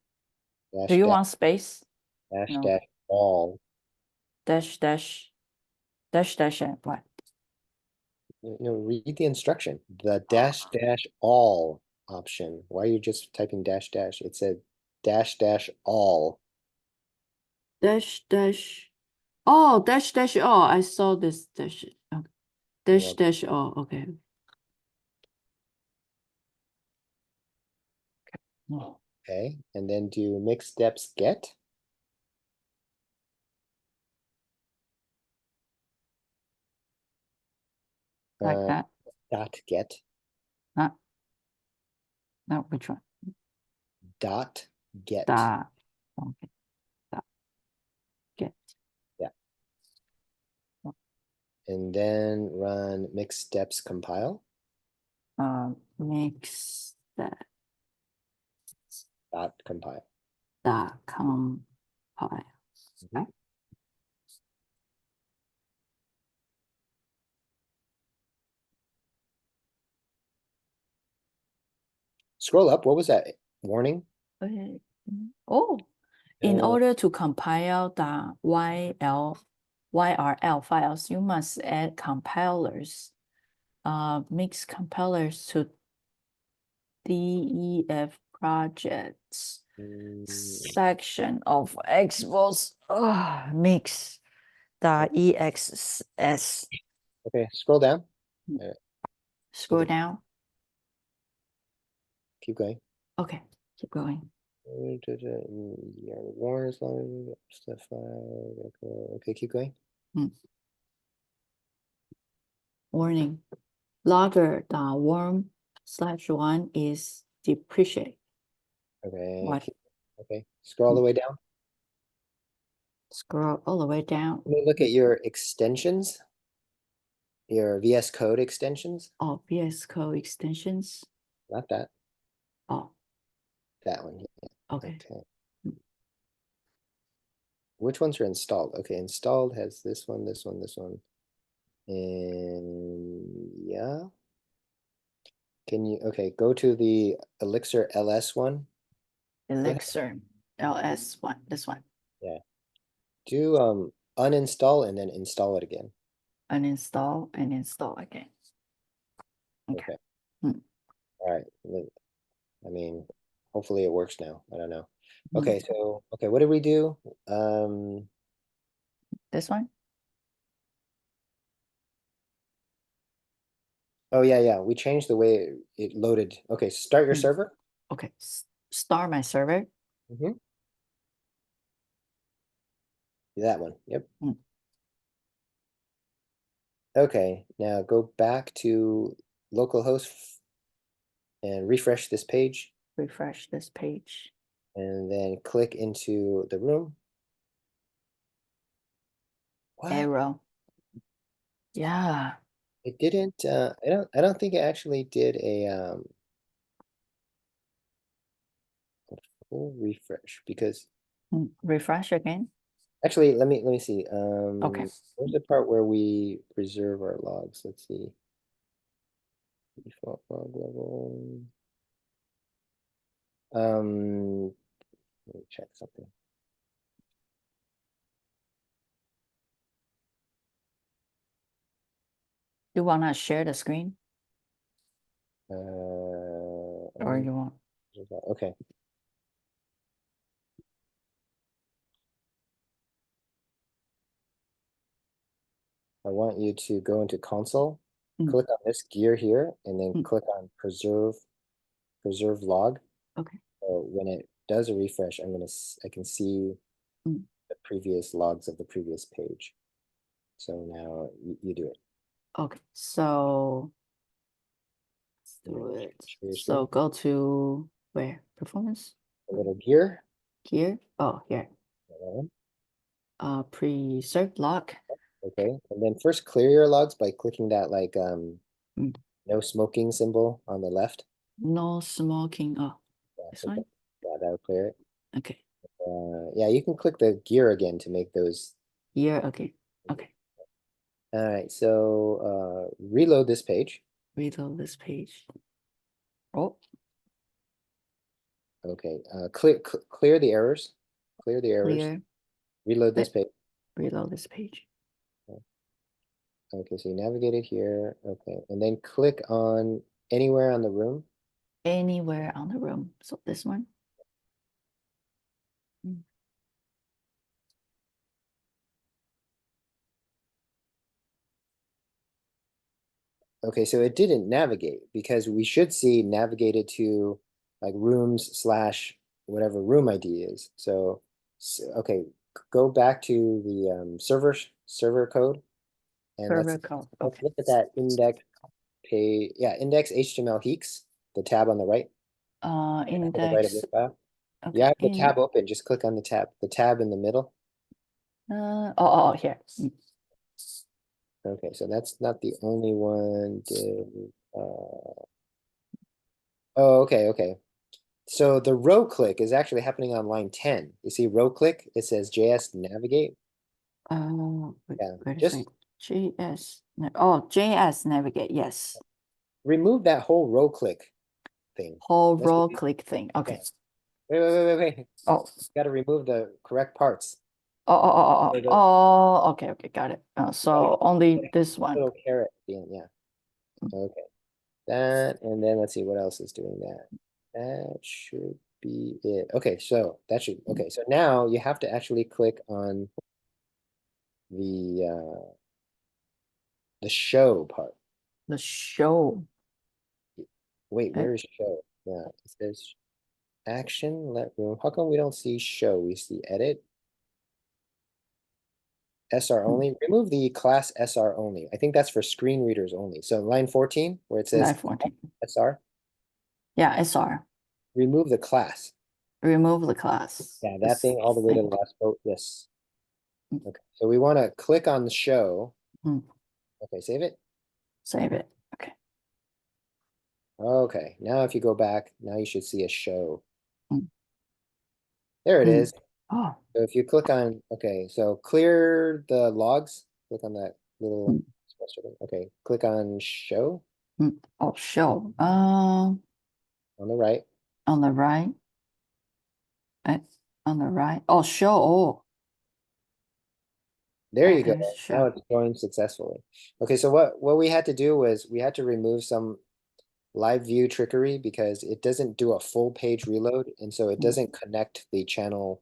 [SPEAKER 2] do you want space?
[SPEAKER 1] -- all.
[SPEAKER 2] Dash what?
[SPEAKER 1] No, read the instruction. The -- all option. Why are you just typing -- It said -- all.
[SPEAKER 2] Oh, all. I saw this dash. Okay. Dash all. Okay.
[SPEAKER 1] Okay, and then do mix deps get.
[SPEAKER 2] Like that.
[SPEAKER 1] Dot get.
[SPEAKER 2] Not which one?
[SPEAKER 1] Dot get.
[SPEAKER 2] Okay. Dot get.
[SPEAKER 1] Yeah. And then run mix steps compile.
[SPEAKER 2] Mix that.
[SPEAKER 1] Dot compile.
[SPEAKER 2] Dot compile. Okay.
[SPEAKER 1] Scroll up. What was that warning?
[SPEAKER 2] Oh, in order to compile the YRL files, you must add compilers. Mix compilers to DEF projects section of Xbox mix the EXS.
[SPEAKER 1] Okay, scroll down.
[SPEAKER 2] Scroll down.
[SPEAKER 1] Keep going.
[SPEAKER 2] Okay, keep going.
[SPEAKER 1] Okay, keep going.
[SPEAKER 2] Warning. Logger worm /1 is depreciate.
[SPEAKER 1] Okay.
[SPEAKER 2] What?
[SPEAKER 1] Okay, scroll all the way down.
[SPEAKER 2] Scroll all the way down.
[SPEAKER 1] Let me look at your extensions, your VS Code extensions.
[SPEAKER 2] Oh, VS Code extensions.
[SPEAKER 1] Not that,
[SPEAKER 2] Oh,
[SPEAKER 1] that one. Yeah.
[SPEAKER 2] okay.
[SPEAKER 1] Okay. Which ones are installed? Okay, installed has this one, this one, this one. And yeah. Can you, okay, go to the Elixir LS one.
[SPEAKER 2] Elixir LS1, this one.
[SPEAKER 1] Yeah. Do uninstall and then install it again.
[SPEAKER 2] Uninstall and install again. Okay.
[SPEAKER 1] Okay. All right. I mean, hopefully it works now. I don't know.
[SPEAKER 2] Mhm.
[SPEAKER 1] Okay, so okay, what did we do? Um,
[SPEAKER 2] This one?
[SPEAKER 1] oh yeah, we changed the way it loaded. Okay, start your
[SPEAKER 2] Mm.
[SPEAKER 1] server.
[SPEAKER 2] Okay. Start my server.
[SPEAKER 1] Mm-hmm. That one. Yep.
[SPEAKER 2] Mm.
[SPEAKER 1] Okay, now go back to localhost and refresh this page,
[SPEAKER 2] Refresh this page.
[SPEAKER 1] and then click into the room. What?
[SPEAKER 2] Arrow. Yeah.
[SPEAKER 1] It didn't. I don't think it actually did a full refresh because
[SPEAKER 2] Refresh again.
[SPEAKER 1] actually, let me see.
[SPEAKER 2] Okay.
[SPEAKER 1] Where's the part where we preserve our logs? Let's see. Default log level. Let me check something.
[SPEAKER 2] You wanna share the screen
[SPEAKER 1] Uh,
[SPEAKER 2] or you want?
[SPEAKER 1] okay. I want you to go into console,
[SPEAKER 2] Mm.
[SPEAKER 1] click on this gear here, and then
[SPEAKER 2] Mm.
[SPEAKER 1] click on preserve log.
[SPEAKER 2] Okay.
[SPEAKER 1] So when it does a refresh, I can see
[SPEAKER 2] Mm.
[SPEAKER 1] the previous logs of the previous page. So now you do it.
[SPEAKER 2] Okay. So let's do
[SPEAKER 1] Yeah,
[SPEAKER 2] it.
[SPEAKER 1] share your
[SPEAKER 2] So
[SPEAKER 1] screen.
[SPEAKER 2] go to where? Performance?
[SPEAKER 1] A little gear.
[SPEAKER 2] Here? Oh, here. Preserve log.
[SPEAKER 1] Okay, and then first clear your logs by clicking that like
[SPEAKER 2] Mm.
[SPEAKER 1] no smoking symbol on the left.
[SPEAKER 2] No smoking. Oh,
[SPEAKER 1] Yeah,
[SPEAKER 2] this
[SPEAKER 1] click
[SPEAKER 2] one?
[SPEAKER 1] that. Yeah, that'll clear it.
[SPEAKER 2] Okay.
[SPEAKER 1] Yeah, you can click the gear again to make those.
[SPEAKER 2] Here. Okay. Okay.
[SPEAKER 1] All right, so reload this page.
[SPEAKER 2] Reload this page. Oh,
[SPEAKER 1] Okay, clear the errors. Clear the errors.
[SPEAKER 2] clear.
[SPEAKER 1] Reload this
[SPEAKER 2] Let
[SPEAKER 1] page.
[SPEAKER 2] reload this page.
[SPEAKER 1] Okay, so you navigate it here. Okay, and then click on anywhere on the room.
[SPEAKER 2] Anywhere on the room. So this one. Mm.
[SPEAKER 1] Okay, so it didn't navigate because we should see navigated to like rooms slash whatever room ID is. So, okay, go back to the server code and
[SPEAKER 2] Server code.
[SPEAKER 1] let's
[SPEAKER 2] Okay.
[SPEAKER 1] look at that index page. Yeah, index HTML heeks, the tab on the right. On the right of
[SPEAKER 2] Index.
[SPEAKER 1] this file. You
[SPEAKER 2] Okay.
[SPEAKER 1] have the tab open, just click on the tab in the middle.
[SPEAKER 2] Here. Mm.
[SPEAKER 1] Okay, so that's not the only one. Oh, okay. So the row click is actually happening on line 10. You see row click, it says JS navigate. Yeah,
[SPEAKER 2] Wait a
[SPEAKER 1] just
[SPEAKER 2] second. JS navigate. Yes.
[SPEAKER 1] remove that whole row click thing.
[SPEAKER 2] Whole
[SPEAKER 1] That's what
[SPEAKER 2] row click thing. Okay.
[SPEAKER 1] wait.
[SPEAKER 2] Oh.
[SPEAKER 1] Got to remove the correct parts.
[SPEAKER 2] Okay. Got it. So only this one.
[SPEAKER 1] Little caret at the end, yeah. Okay. That, and then let's see what else is doing that. That should be it. Okay, so that should, okay, so now you have to actually click on the show part.
[SPEAKER 2] The show.
[SPEAKER 1] Wait, where is show? Yeah, it says action, let room. How come we don't see show? We see edit, SR only. Remove the class SR only. I think that's for screen readers only. So line 14, where it says
[SPEAKER 2] Line 14.
[SPEAKER 1] SR,
[SPEAKER 2] Yeah, SR.
[SPEAKER 1] remove the class.
[SPEAKER 2] Remove the class.
[SPEAKER 1] Yeah, that thing all the way to the last vote. Yes.
[SPEAKER 2] Mm.
[SPEAKER 1] Okay, so we want to click on the show.
[SPEAKER 2] Mm.
[SPEAKER 1] Okay, save it.
[SPEAKER 2] Save it. Okay.
[SPEAKER 1] Okay, now if you go back, now you should see a show.
[SPEAKER 2] Mm.
[SPEAKER 1] There it is.
[SPEAKER 2] Oh.
[SPEAKER 1] So if you click on, okay, so clear the logs. Click on that little
[SPEAKER 2] Mm.
[SPEAKER 1] Okay, click on show
[SPEAKER 2] Mm. Oh, show.
[SPEAKER 1] on the right.
[SPEAKER 2] On the right. On the right. Oh, show. Oh,
[SPEAKER 1] There you
[SPEAKER 2] okay,
[SPEAKER 1] go. Now
[SPEAKER 2] show.
[SPEAKER 1] it's joined successfully. Okay, so what we had to do was we had to remove some live view trickery because it doesn't do a full page reload, and so it
[SPEAKER 2] Mm.
[SPEAKER 1] doesn't connect the channel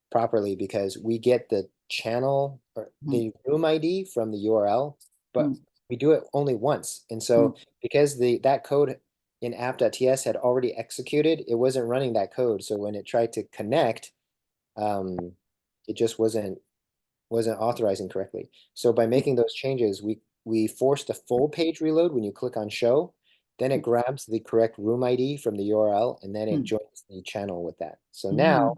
[SPEAKER 1] properly because we get the channel or the room ID from the URL, but
[SPEAKER 2] Mm.
[SPEAKER 1] we do it only once. And so because that code in app.ts had already executed, it wasn't running that code. So when it tried to connect, it just wasn't authorizing correctly. So by making those changes, we forced a full page reload when you click on show. Then it grabs the correct room ID from the URL, and then it joins the channel with that. So now,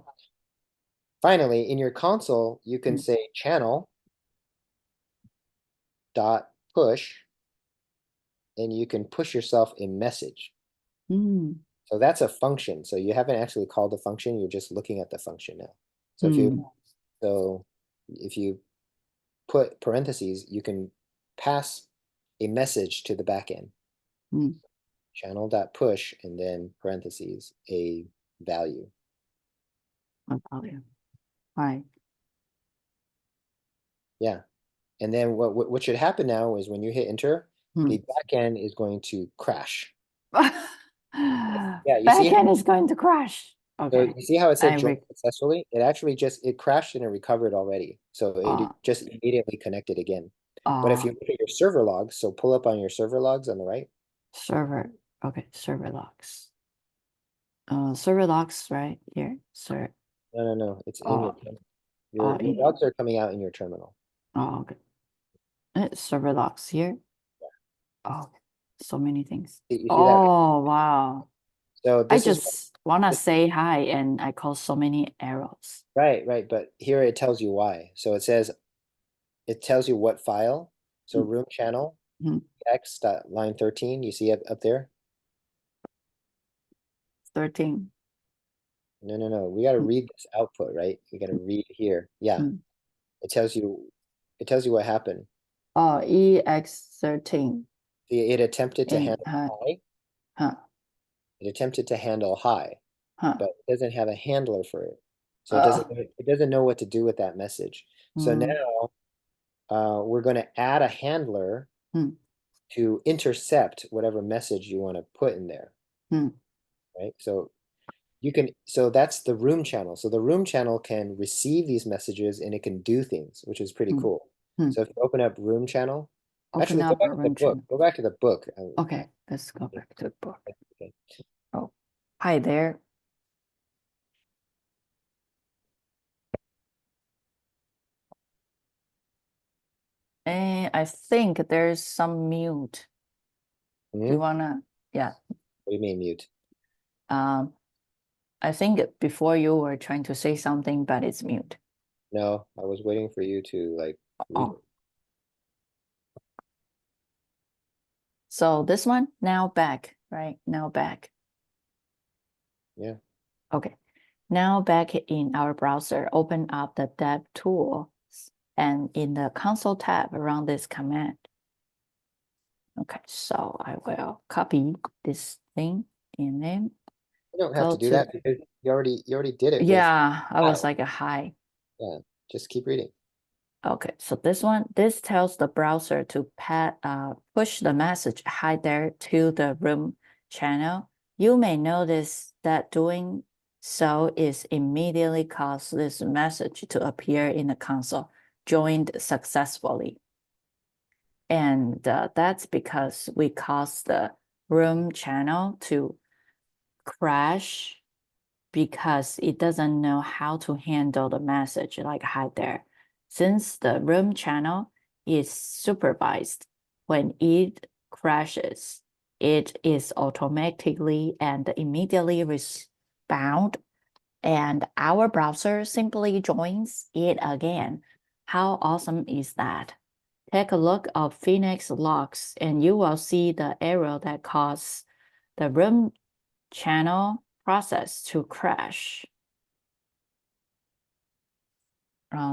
[SPEAKER 1] finally, in your console, you can say channel dot push, and you can push yourself a message.
[SPEAKER 2] Mm.
[SPEAKER 1] So that's a function. So you haven't actually called the function, you're just looking at the function now. So if you put parentheses, you can pass a message to the backend.
[SPEAKER 2] Mm.
[SPEAKER 1] Channel dot push and then parentheses a value.
[SPEAKER 2] Value. Right.
[SPEAKER 1] Yeah. And then what should happen now is when you hit enter, the backend is going to crash. Yeah, you see
[SPEAKER 2] Backend is going to crash.
[SPEAKER 1] so
[SPEAKER 2] Okay.
[SPEAKER 1] you see how it said join successfully? It actually it crashed and it recovered already. So it just immediately connected again. But if you look at your server logs, so pull up on your server logs on the right.
[SPEAKER 2] Server. Okay, server logs. Server logs right here. Sir.
[SPEAKER 1] No. It's in your terminal. Your
[SPEAKER 2] In,
[SPEAKER 1] logs are coming out in your terminal.
[SPEAKER 2] okay. Server logs here. Oh, okay. So many things.
[SPEAKER 1] You see that?
[SPEAKER 2] Oh, wow.
[SPEAKER 1] So
[SPEAKER 2] I
[SPEAKER 1] this is
[SPEAKER 2] just want to say hi and I call so many arrows.
[SPEAKER 1] right. But here it tells you why. So it tells you what file. So room channel x.line 13. You see it up there?
[SPEAKER 2] 13.
[SPEAKER 1] No. We got to read this output, right? We got to read here. Yeah. It tells you what happened.
[SPEAKER 2] Oh, EX13.
[SPEAKER 1] It attempted to handle high.
[SPEAKER 2] Huh.
[SPEAKER 1] It attempted to handle high,
[SPEAKER 2] Huh.
[SPEAKER 1] but it doesn't have a handler for it. So it doesn't know what to do with that message. So now we're going to add a handler to intercept whatever message you want to put in there. Right? So that's the room channel. So the room channel can receive these messages and it can do things, which is pretty cool. So if you open up room channel, actually go back to the book. Go back to the book.
[SPEAKER 2] Okay, let's go back to the book.
[SPEAKER 1] Okay.
[SPEAKER 2] Oh, hi there. And I think there's some mute. Do you wanna? Yeah.
[SPEAKER 1] What do you mean mute?
[SPEAKER 2] I think before you were trying to say something, but it's mute.
[SPEAKER 1] No, I was waiting for you to like read it.
[SPEAKER 2] So this one now back, right? Now back.
[SPEAKER 1] Yeah.
[SPEAKER 2] Okay. Now back in our browser, open up the dev tool and in the console tab, run this command. Okay, so I will copy this thing and then
[SPEAKER 1] You don't have to do that because you already did it.
[SPEAKER 2] Yeah, I was like a hi.
[SPEAKER 1] Yeah, just keep reading.
[SPEAKER 2] Okay, so this tells the browser to push the message hi there to the room channel. You may notice that doing so is immediately cause this message to appear in the console, joined successfully. And that's because we caused the room channel to crash because it doesn't know how to handle the message like hi there. Since the room channel is supervised, when it crashes, it is automatically and immediately respond and our browser simply joins it again. How awesome is that? Take a look at Phoenix logs and you will see the error that caused the room channel process to crash.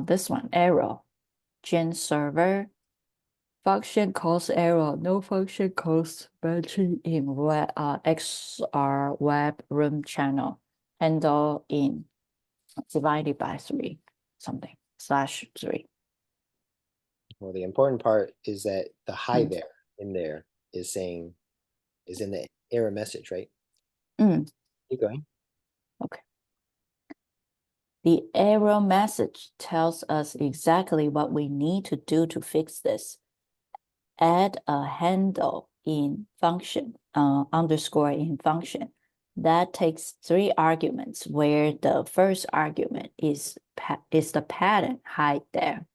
[SPEAKER 2] This one, error, gen server, function calls error, no function calls battery in XR web room channel, handle in divided by 3, something, /3.
[SPEAKER 1] Well, the important part is that the hi there in there is in the error message, right? Keep going.
[SPEAKER 2] Okay. The error message tells us exactly what we need to do to fix this. Add a handle in function, underscore in function. That takes 3 arguments where the first argument is the pattern hide there.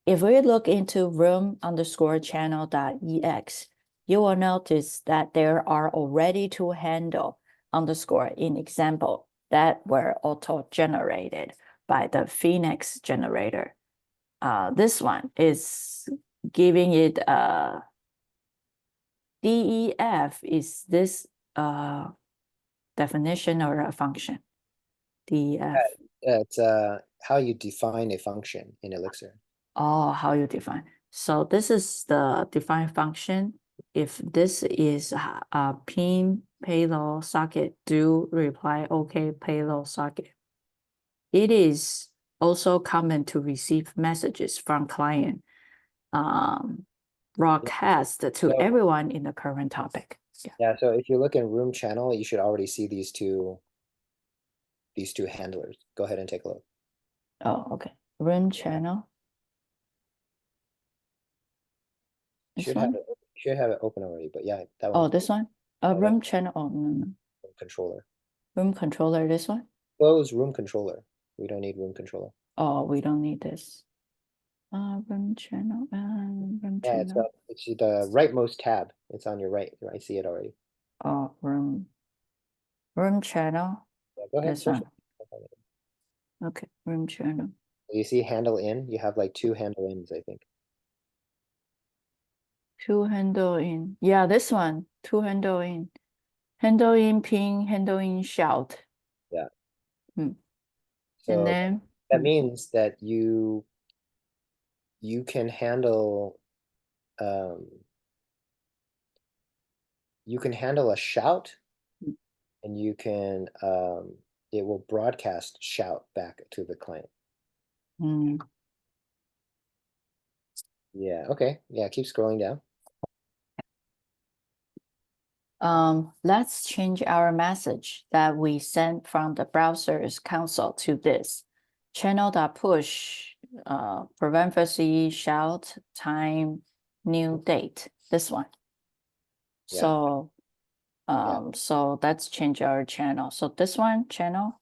[SPEAKER 2] If we look into room underscore channel.ex, you will notice that there are already 2 handle underscore in example that were auto-generated by the Phoenix generator. This one is giving it DEF is this definition or a function? DEF.
[SPEAKER 1] It's how you define a function in Elixir.
[SPEAKER 2] Oh, how you define. So this is the define function. If this is a pin payload socket, do reply OK payload socket. It is also common to receive messages from client broadcast to everyone in the current topic.
[SPEAKER 1] Yeah, so if you look in room channel, you should already see these two handlers. Go ahead and take a look.
[SPEAKER 2] Oh, okay. Room channel.
[SPEAKER 1] Should have it open already, but yeah, that
[SPEAKER 2] Oh,
[SPEAKER 1] one.
[SPEAKER 2] this one? Room channel. Oh, no.
[SPEAKER 1] Room controller.
[SPEAKER 2] Room controller, this one?
[SPEAKER 1] Close room controller. We don't need room controller.
[SPEAKER 2] Oh, we don't need this. Room channel. Room
[SPEAKER 1] Yeah,
[SPEAKER 2] channel.
[SPEAKER 1] it's the rightmost tab. It's on your right. I see it already.
[SPEAKER 2] Oh, room channel.
[SPEAKER 1] Yeah, go ahead.
[SPEAKER 2] This one. Okay, room channel.
[SPEAKER 1] You see handle in? You have like 2 handle ins, I think.
[SPEAKER 2] 2 handle in. Yeah, this one. 2 handle in. Handle in ping, handle in shout.
[SPEAKER 1] Yeah.
[SPEAKER 2] So, and then
[SPEAKER 1] that means that you can handle a shout, and you can it will broadcast shout back to the client. Yeah, okay. Yeah, keep scrolling down.
[SPEAKER 2] Let's change our message that we sent from the browser's console to this channel.push parenthesis shout time new date, this one.
[SPEAKER 1] Yeah.
[SPEAKER 2] So so let's change our channel. So this one channel.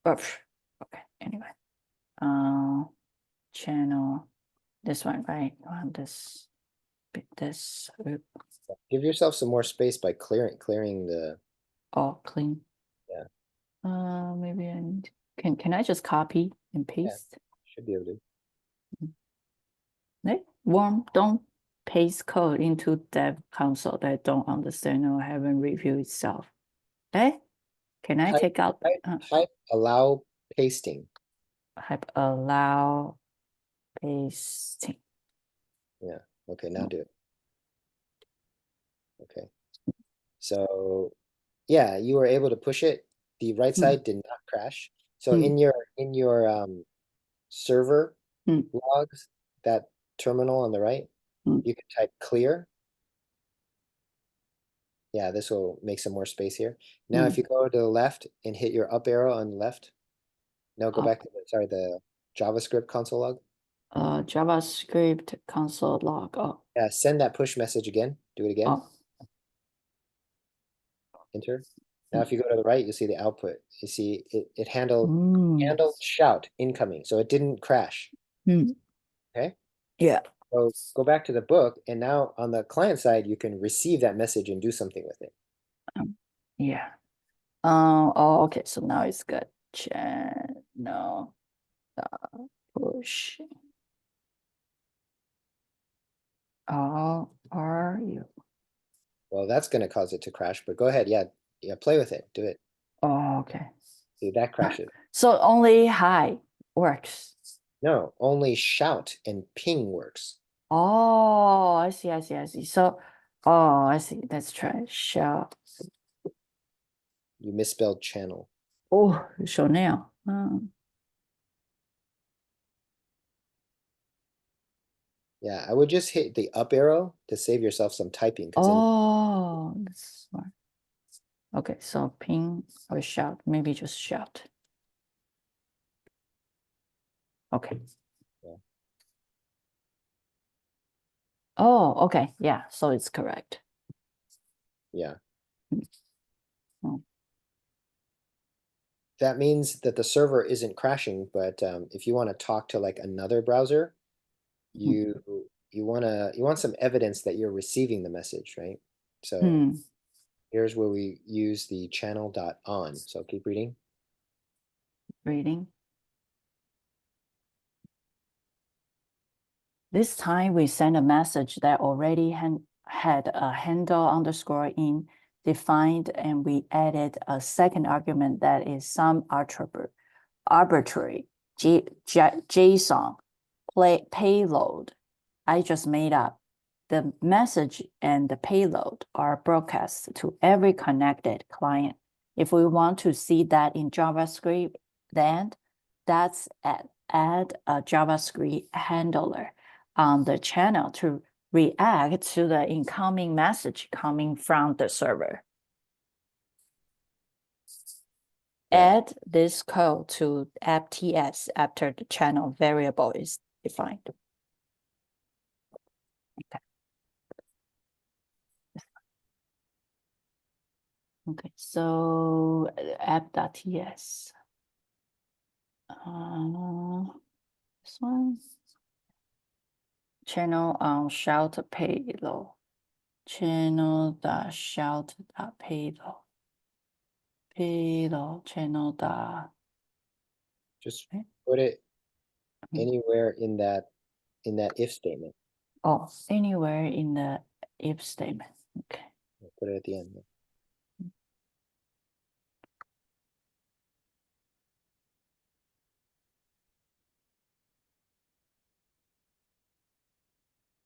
[SPEAKER 2] Okay, anyway. Channel, this one, right? On this
[SPEAKER 1] Give yourself some more space by clearing the.
[SPEAKER 2] Oh, clean.
[SPEAKER 1] Yeah.
[SPEAKER 2] Maybe I need can I just copy and paste?
[SPEAKER 1] Yeah, should be able to.
[SPEAKER 2] Don't paste code into dev console that don't understand or haven't reviewed itself. Can I take out
[SPEAKER 1] type allow pasting?
[SPEAKER 2] Type allow pasting.
[SPEAKER 1] Yeah. Okay, now do it. Okay. So yeah, you were able to push it. The right side did not crash. So in your server logs, that terminal on the right, you can type clear. Yeah, this will make some more space here. Now, if you go to the left and hit your up arrow on the left, no, go back to the JavaScript console log.
[SPEAKER 2] JavaScript console log. Oh.
[SPEAKER 1] Yeah, send that push message again. Do it again.
[SPEAKER 2] Oh.
[SPEAKER 1] Enter. Now, if you go to the right, you'll see the output. You see it handled shout incoming, so it didn't crash. Okay.
[SPEAKER 2] Yeah.
[SPEAKER 1] So go back to the book, and now on the client side, you can receive that message and do something with it.
[SPEAKER 2] Yeah. Oh, okay, so now it's good. Channel push. Oh, are you?
[SPEAKER 1] Well, that's going to cause it to crash, but go ahead. Yeah, play with it. Do it.
[SPEAKER 2] Oh, okay.
[SPEAKER 1] See, that crashes.
[SPEAKER 2] So only hi works.
[SPEAKER 1] No, only shout and ping works.
[SPEAKER 2] Oh, I see. So, oh, I see. Let's try shout.
[SPEAKER 1] You misspelled channel.
[SPEAKER 2] Oh, Chanel.
[SPEAKER 1] Yeah, I would just hit the up arrow to save yourself some typing.
[SPEAKER 2] Oh, that's smart. Okay, so ping or shout, maybe just shout. Okay.
[SPEAKER 1] Yeah.
[SPEAKER 2] Oh, okay. Yeah, so it's correct.
[SPEAKER 1] Yeah.
[SPEAKER 2] Hmm.
[SPEAKER 1] That means that the server isn't crashing, but if you want to talk to like another browser, you want some evidence that you're receiving the message, right? So here's where we use the channel.on. So keep reading.
[SPEAKER 2] Reading. This time we send a message that already had a handle underscore in defined, and we added a second argument that is some arbitrary JSON payload I just made up. The message and the payload are broadcast to every connected client. If we want to see that in JavaScript, then that's add a JavaScript handler on the channel to react to the incoming message coming from the server.
[SPEAKER 1] Yeah.
[SPEAKER 2] Add this code to app TS after the channel variable is defined. Okay. Okay, so app.ts. This one. Channel on shout payload. Channel.shout.payload. Payload channel dot.
[SPEAKER 1] Just put it
[SPEAKER 2] Hmm.
[SPEAKER 1] anywhere in that if statement.
[SPEAKER 2] Oh, anywhere in the if statement. Okay.
[SPEAKER 1] Put it at the end.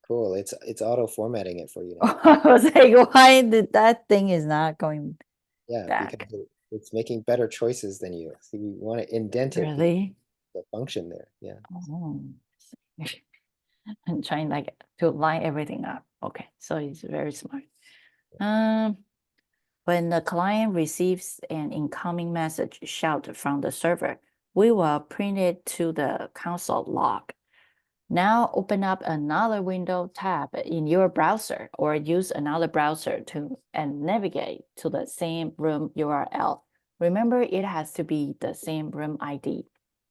[SPEAKER 1] Cool. It's auto formatting it for you now.
[SPEAKER 2] I was like, why did that thing is not going
[SPEAKER 1] Yeah, because
[SPEAKER 2] back?
[SPEAKER 1] it's making better choices than you. So you want to indent it because
[SPEAKER 2] Really?
[SPEAKER 1] the function there. Yeah.
[SPEAKER 2] Oh. I'm trying like to line everything up. Okay, so it's very smart. When the client receives an incoming message shout from the server, we will print it to the console log. Now open up another window tab in your browser or use another browser and navigate to the same room URL. Remember, it has to be the same room ID.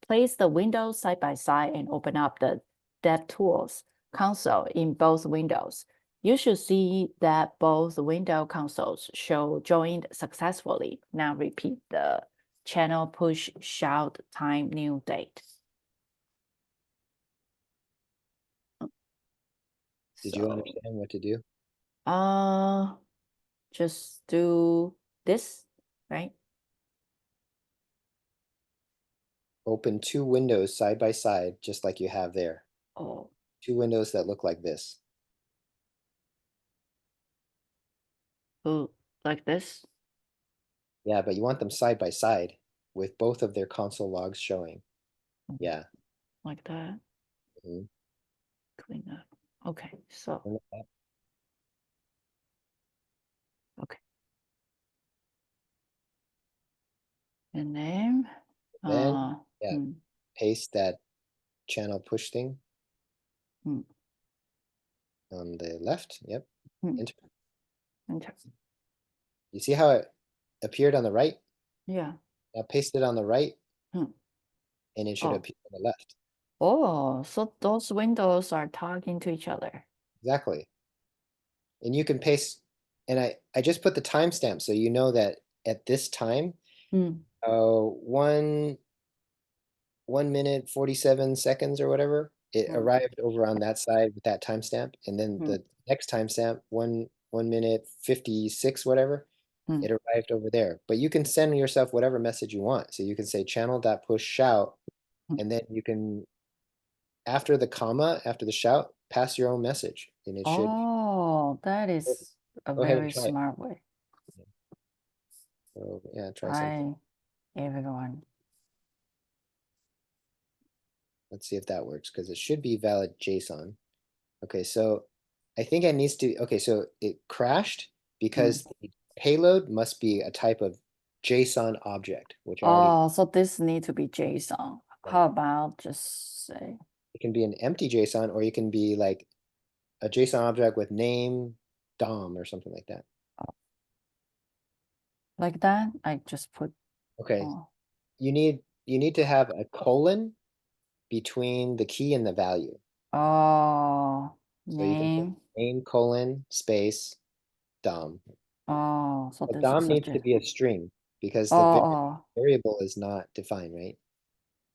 [SPEAKER 2] Place the windows side by side and open up the DevTools console in both windows. You should see that both window consoles show joined successfully. Now repeat the channel push shout time new date.
[SPEAKER 1] Did you understand what to do?
[SPEAKER 2] Just do this, right?
[SPEAKER 1] Open two windows side by side, just like you have there.
[SPEAKER 2] Oh,
[SPEAKER 1] Two windows that look like this.
[SPEAKER 2] like this?
[SPEAKER 1] Yeah, but you want them side by side with both of their console logs showing. Yeah.
[SPEAKER 2] Like that.
[SPEAKER 1] Mhm.
[SPEAKER 2] Clean up. Okay, so okay. And then
[SPEAKER 1] Yeah, paste that channel push thing on the left. Yep. Enter.
[SPEAKER 2] enter.
[SPEAKER 1] You see how it appeared on the right?
[SPEAKER 2] Yeah.
[SPEAKER 1] Now paste it on the right,
[SPEAKER 2] Hmm.
[SPEAKER 1] and it should
[SPEAKER 2] Oh.
[SPEAKER 1] appear on the left.
[SPEAKER 2] Oh, so those windows are talking to each other.
[SPEAKER 1] Exactly. And you can paste, and I just put the timestamp so you know that at this time,
[SPEAKER 2] Mm,
[SPEAKER 1] 1 minute 47 seconds or whatever, it
[SPEAKER 2] Mm.
[SPEAKER 1] arrived over on that side with that timestamp, and then
[SPEAKER 2] Mm.
[SPEAKER 1] the next timestamp, 1 minute 56 whatever,
[SPEAKER 2] Mm.
[SPEAKER 1] it arrived over there. But you can send yourself whatever message you want. So you can say channel.push shout,
[SPEAKER 2] Mm.
[SPEAKER 1] and then you can, after the comma, after the shout, pass your own message, and it should
[SPEAKER 2] Oh, that is a
[SPEAKER 1] go ahead and
[SPEAKER 2] very
[SPEAKER 1] try it.
[SPEAKER 2] smart way.
[SPEAKER 1] So yeah, try something.
[SPEAKER 2] Hi, everyone.
[SPEAKER 1] Let's see if that works, because it should be valid JSON. Okay, so I think it needs to, okay, so it crashed because the payload must be a type of JSON object, which I already,
[SPEAKER 2] Oh, so this need to be JSON. How about just say
[SPEAKER 1] it can be an empty JSON, or you can be like a JSON object with name DOM or something like that.
[SPEAKER 2] like that? I just put,
[SPEAKER 1] Okay,
[SPEAKER 2] oh,
[SPEAKER 1] you need to have a colon between the key and the value.
[SPEAKER 2] oh,
[SPEAKER 1] So you can put
[SPEAKER 2] name.
[SPEAKER 1] name colon space DOM.
[SPEAKER 2] Oh, so
[SPEAKER 1] The
[SPEAKER 2] this
[SPEAKER 1] DOM
[SPEAKER 2] is a
[SPEAKER 1] needs to
[SPEAKER 2] just,
[SPEAKER 1] be a string because
[SPEAKER 2] oh,
[SPEAKER 1] the
[SPEAKER 2] oh,
[SPEAKER 1] variable is not defined, right?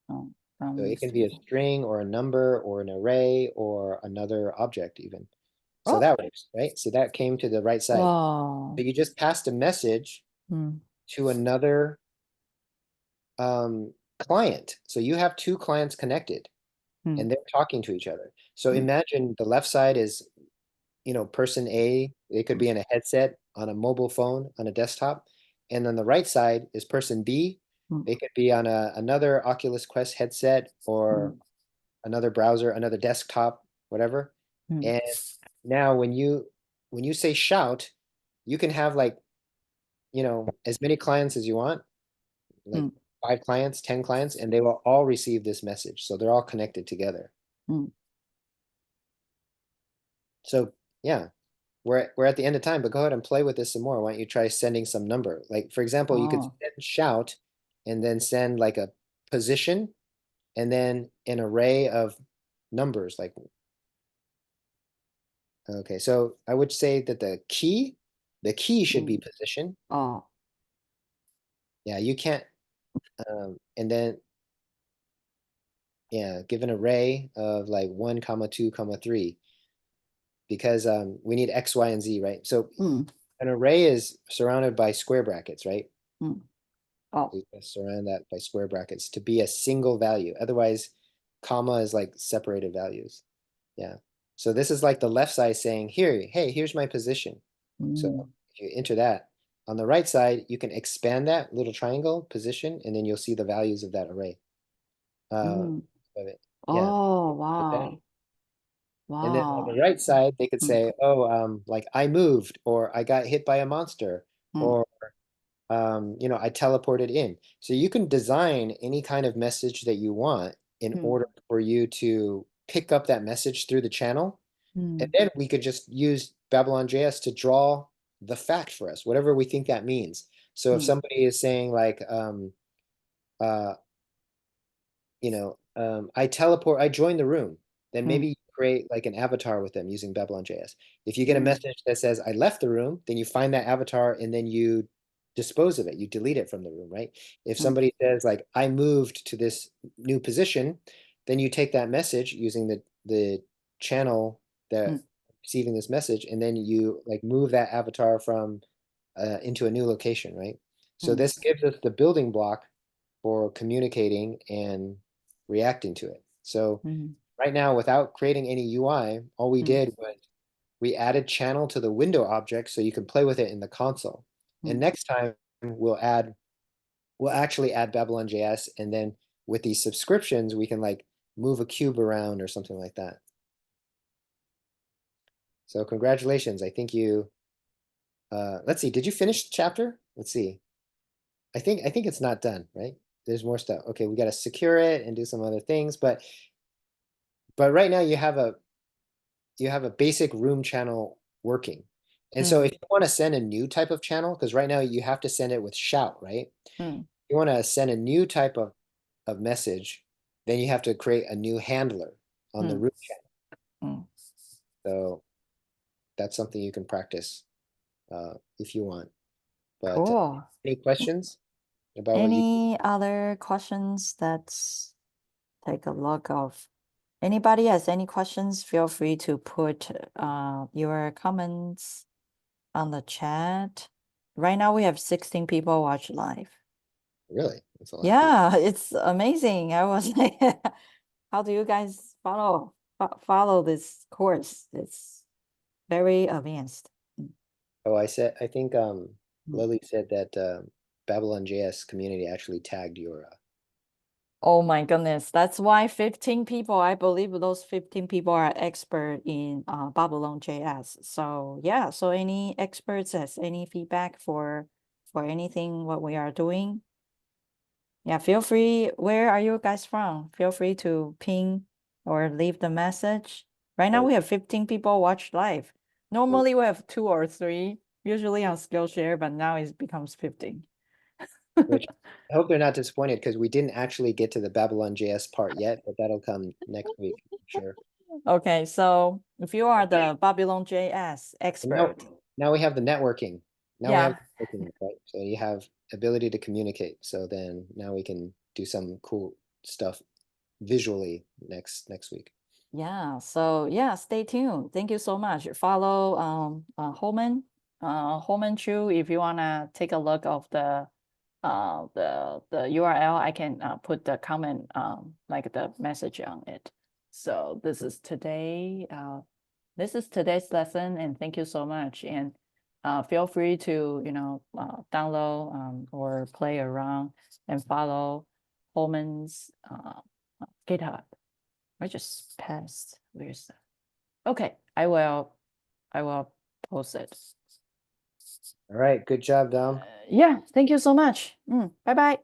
[SPEAKER 2] oh,
[SPEAKER 1] So it
[SPEAKER 2] needs
[SPEAKER 1] can
[SPEAKER 2] to
[SPEAKER 1] be a
[SPEAKER 2] be.
[SPEAKER 1] string or a number or an array or another object even. So
[SPEAKER 2] Oh,
[SPEAKER 1] that works, right? So that came to the right side.
[SPEAKER 2] wow.
[SPEAKER 1] So you just passed a message
[SPEAKER 2] Mm,
[SPEAKER 1] to another client. So you have two clients connected
[SPEAKER 2] mm,
[SPEAKER 1] and they're talking to each other. So
[SPEAKER 2] mm,
[SPEAKER 1] imagine the left side is, person A, it could
[SPEAKER 2] mm,
[SPEAKER 1] be in a headset, on a mobile phone, on a desktop. And on the right side is person B.
[SPEAKER 2] mm,
[SPEAKER 1] They could be on another Oculus Quest headset or
[SPEAKER 2] mm,
[SPEAKER 1] another browser, another desktop, whatever.
[SPEAKER 2] mm,
[SPEAKER 1] And now when you say shout, you can have like, as many clients as you want, like
[SPEAKER 2] mm,
[SPEAKER 1] 5 clients, 10 clients, and they will all receive this message. So they're all connected together.
[SPEAKER 2] mm,
[SPEAKER 1] So yeah, we're at the end of time, but go ahead and play with this some more. Why don't you try sending some number? Like for example, you could
[SPEAKER 2] oh,
[SPEAKER 1] send shout and then send like a position and then an array of numbers. Like, okay, so I would say that the key should be
[SPEAKER 2] mm,
[SPEAKER 1] position.
[SPEAKER 2] oh,
[SPEAKER 1] Yeah, you can't, and then yeah, give an array of like 1 comma 2 comma 3 because we need X, Y, and Z, right? So
[SPEAKER 2] mm,
[SPEAKER 1] an array is surrounded by square brackets, right?
[SPEAKER 2] mm, oh,
[SPEAKER 1] You surround that by square brackets to be a single value. Otherwise, comma is like separated values. Yeah. So this is like the left side saying, here, hey, here's my position. So
[SPEAKER 2] mm,
[SPEAKER 1] if you enter that, on the right side, you can expand that little triangle position, and then you'll see the values of that array.
[SPEAKER 2] mm.
[SPEAKER 1] Of it. Yeah.
[SPEAKER 2] Oh,
[SPEAKER 1] Get that?
[SPEAKER 2] wow.
[SPEAKER 1] And then on the
[SPEAKER 2] Wow.
[SPEAKER 1] right side, they could
[SPEAKER 2] Mm,
[SPEAKER 1] say, oh, like I moved, or I got hit by a monster,
[SPEAKER 2] mm,
[SPEAKER 1] or I teleported in. So you can design any kind of message that you want in
[SPEAKER 2] mm,
[SPEAKER 1] order for you to pick up that message through the channel. And
[SPEAKER 2] mm,
[SPEAKER 1] then we could just use Babylon.js to draw the fact for us, whatever we think that means. So if
[SPEAKER 2] mm,
[SPEAKER 1] somebody is saying like, uh, I join the room, then maybe
[SPEAKER 2] mm,
[SPEAKER 1] you create like an avatar with them using Babylon.js. If you get a
[SPEAKER 2] mm,
[SPEAKER 1] message that says I left the room, then you find that avatar and then you dispose of it. You delete it from the room, right? If
[SPEAKER 2] mm,
[SPEAKER 1] somebody says like I moved to this new position, then you take that message using the channel that
[SPEAKER 2] mm,
[SPEAKER 1] receiving this message, and then you like move that avatar from into a new location, right? So
[SPEAKER 2] mm,
[SPEAKER 1] this gives us the building block for communicating and reacting to it. So
[SPEAKER 2] mm,
[SPEAKER 1] right now, without creating any UI, all we
[SPEAKER 2] mm,
[SPEAKER 1] did was we added channel to the window object so you can play with it in the console. And
[SPEAKER 2] mm,
[SPEAKER 1] next time we'll actually add Babylon.js, and then with these subscriptions, we can like move a cube around or something like that. So congratulations. I think let's see, did you finish the chapter? Let's see. I think it's not done, right? There's more stuff. Okay, we got to secure it and do some other things, but right now you have a basic room channel working. And so
[SPEAKER 2] mm,
[SPEAKER 1] if you want to send a new type of channel, because right now you have to send it with shout, right?
[SPEAKER 2] mm,
[SPEAKER 1] You want to send a new type of message, then you have to create a new handler on the
[SPEAKER 2] mm,
[SPEAKER 1] room channel.
[SPEAKER 2] mm.
[SPEAKER 1] So that's something you can practice if you want. But
[SPEAKER 2] Cool.
[SPEAKER 1] any questions about what you?
[SPEAKER 2] Any other questions? Let's take a look of. Anybody has any questions? Feel free to put your comments on the chat. Right now we have 16 people watch live.
[SPEAKER 1] Really? That's a lot of people.
[SPEAKER 2] Yeah, it's amazing. I was like, how do you guys follow this course? It's very advanced.
[SPEAKER 1] Oh, I think
[SPEAKER 2] Mm.
[SPEAKER 1] Lily said that Babylon.js community actually tagged your
[SPEAKER 2] Oh my goodness. That's why 15 people, I believe those 15 people are expert in Babylon.js. So yeah, so any experts has any feedback for anything what we are doing? Yeah, feel free. Where are you guys from? Feel free to ping or leave the message. Right now
[SPEAKER 1] oh,
[SPEAKER 2] we have 15 people watch live. Normally we have 2 or 3, usually on Skillshare, but now it becomes 15.
[SPEAKER 1] which I hope they're not disappointed because we didn't actually get to the Babylon.js part yet, but that'll come next week, I'm sure.
[SPEAKER 2] Okay, so if you are the Babylon.js
[SPEAKER 1] And now,
[SPEAKER 2] expert,
[SPEAKER 1] now we have the networking. Now we have
[SPEAKER 2] yeah,
[SPEAKER 1] networking, right? So you have ability to communicate. So then now we can do some cool stuff visually next week.
[SPEAKER 2] yeah. So yeah, stay tuned. Thank you so much. Follow Homan Chou if you wanna take a look of the URL. I can put the comment like the message on it. So this is today's lesson, and thank you so much. And feel free to download or play around and follow Holman's GitHub. I just passed. Where's that? Okay, I will post it.
[SPEAKER 1] All right. Good job, Dom.
[SPEAKER 2] Yeah, thank you so much. Bye bye.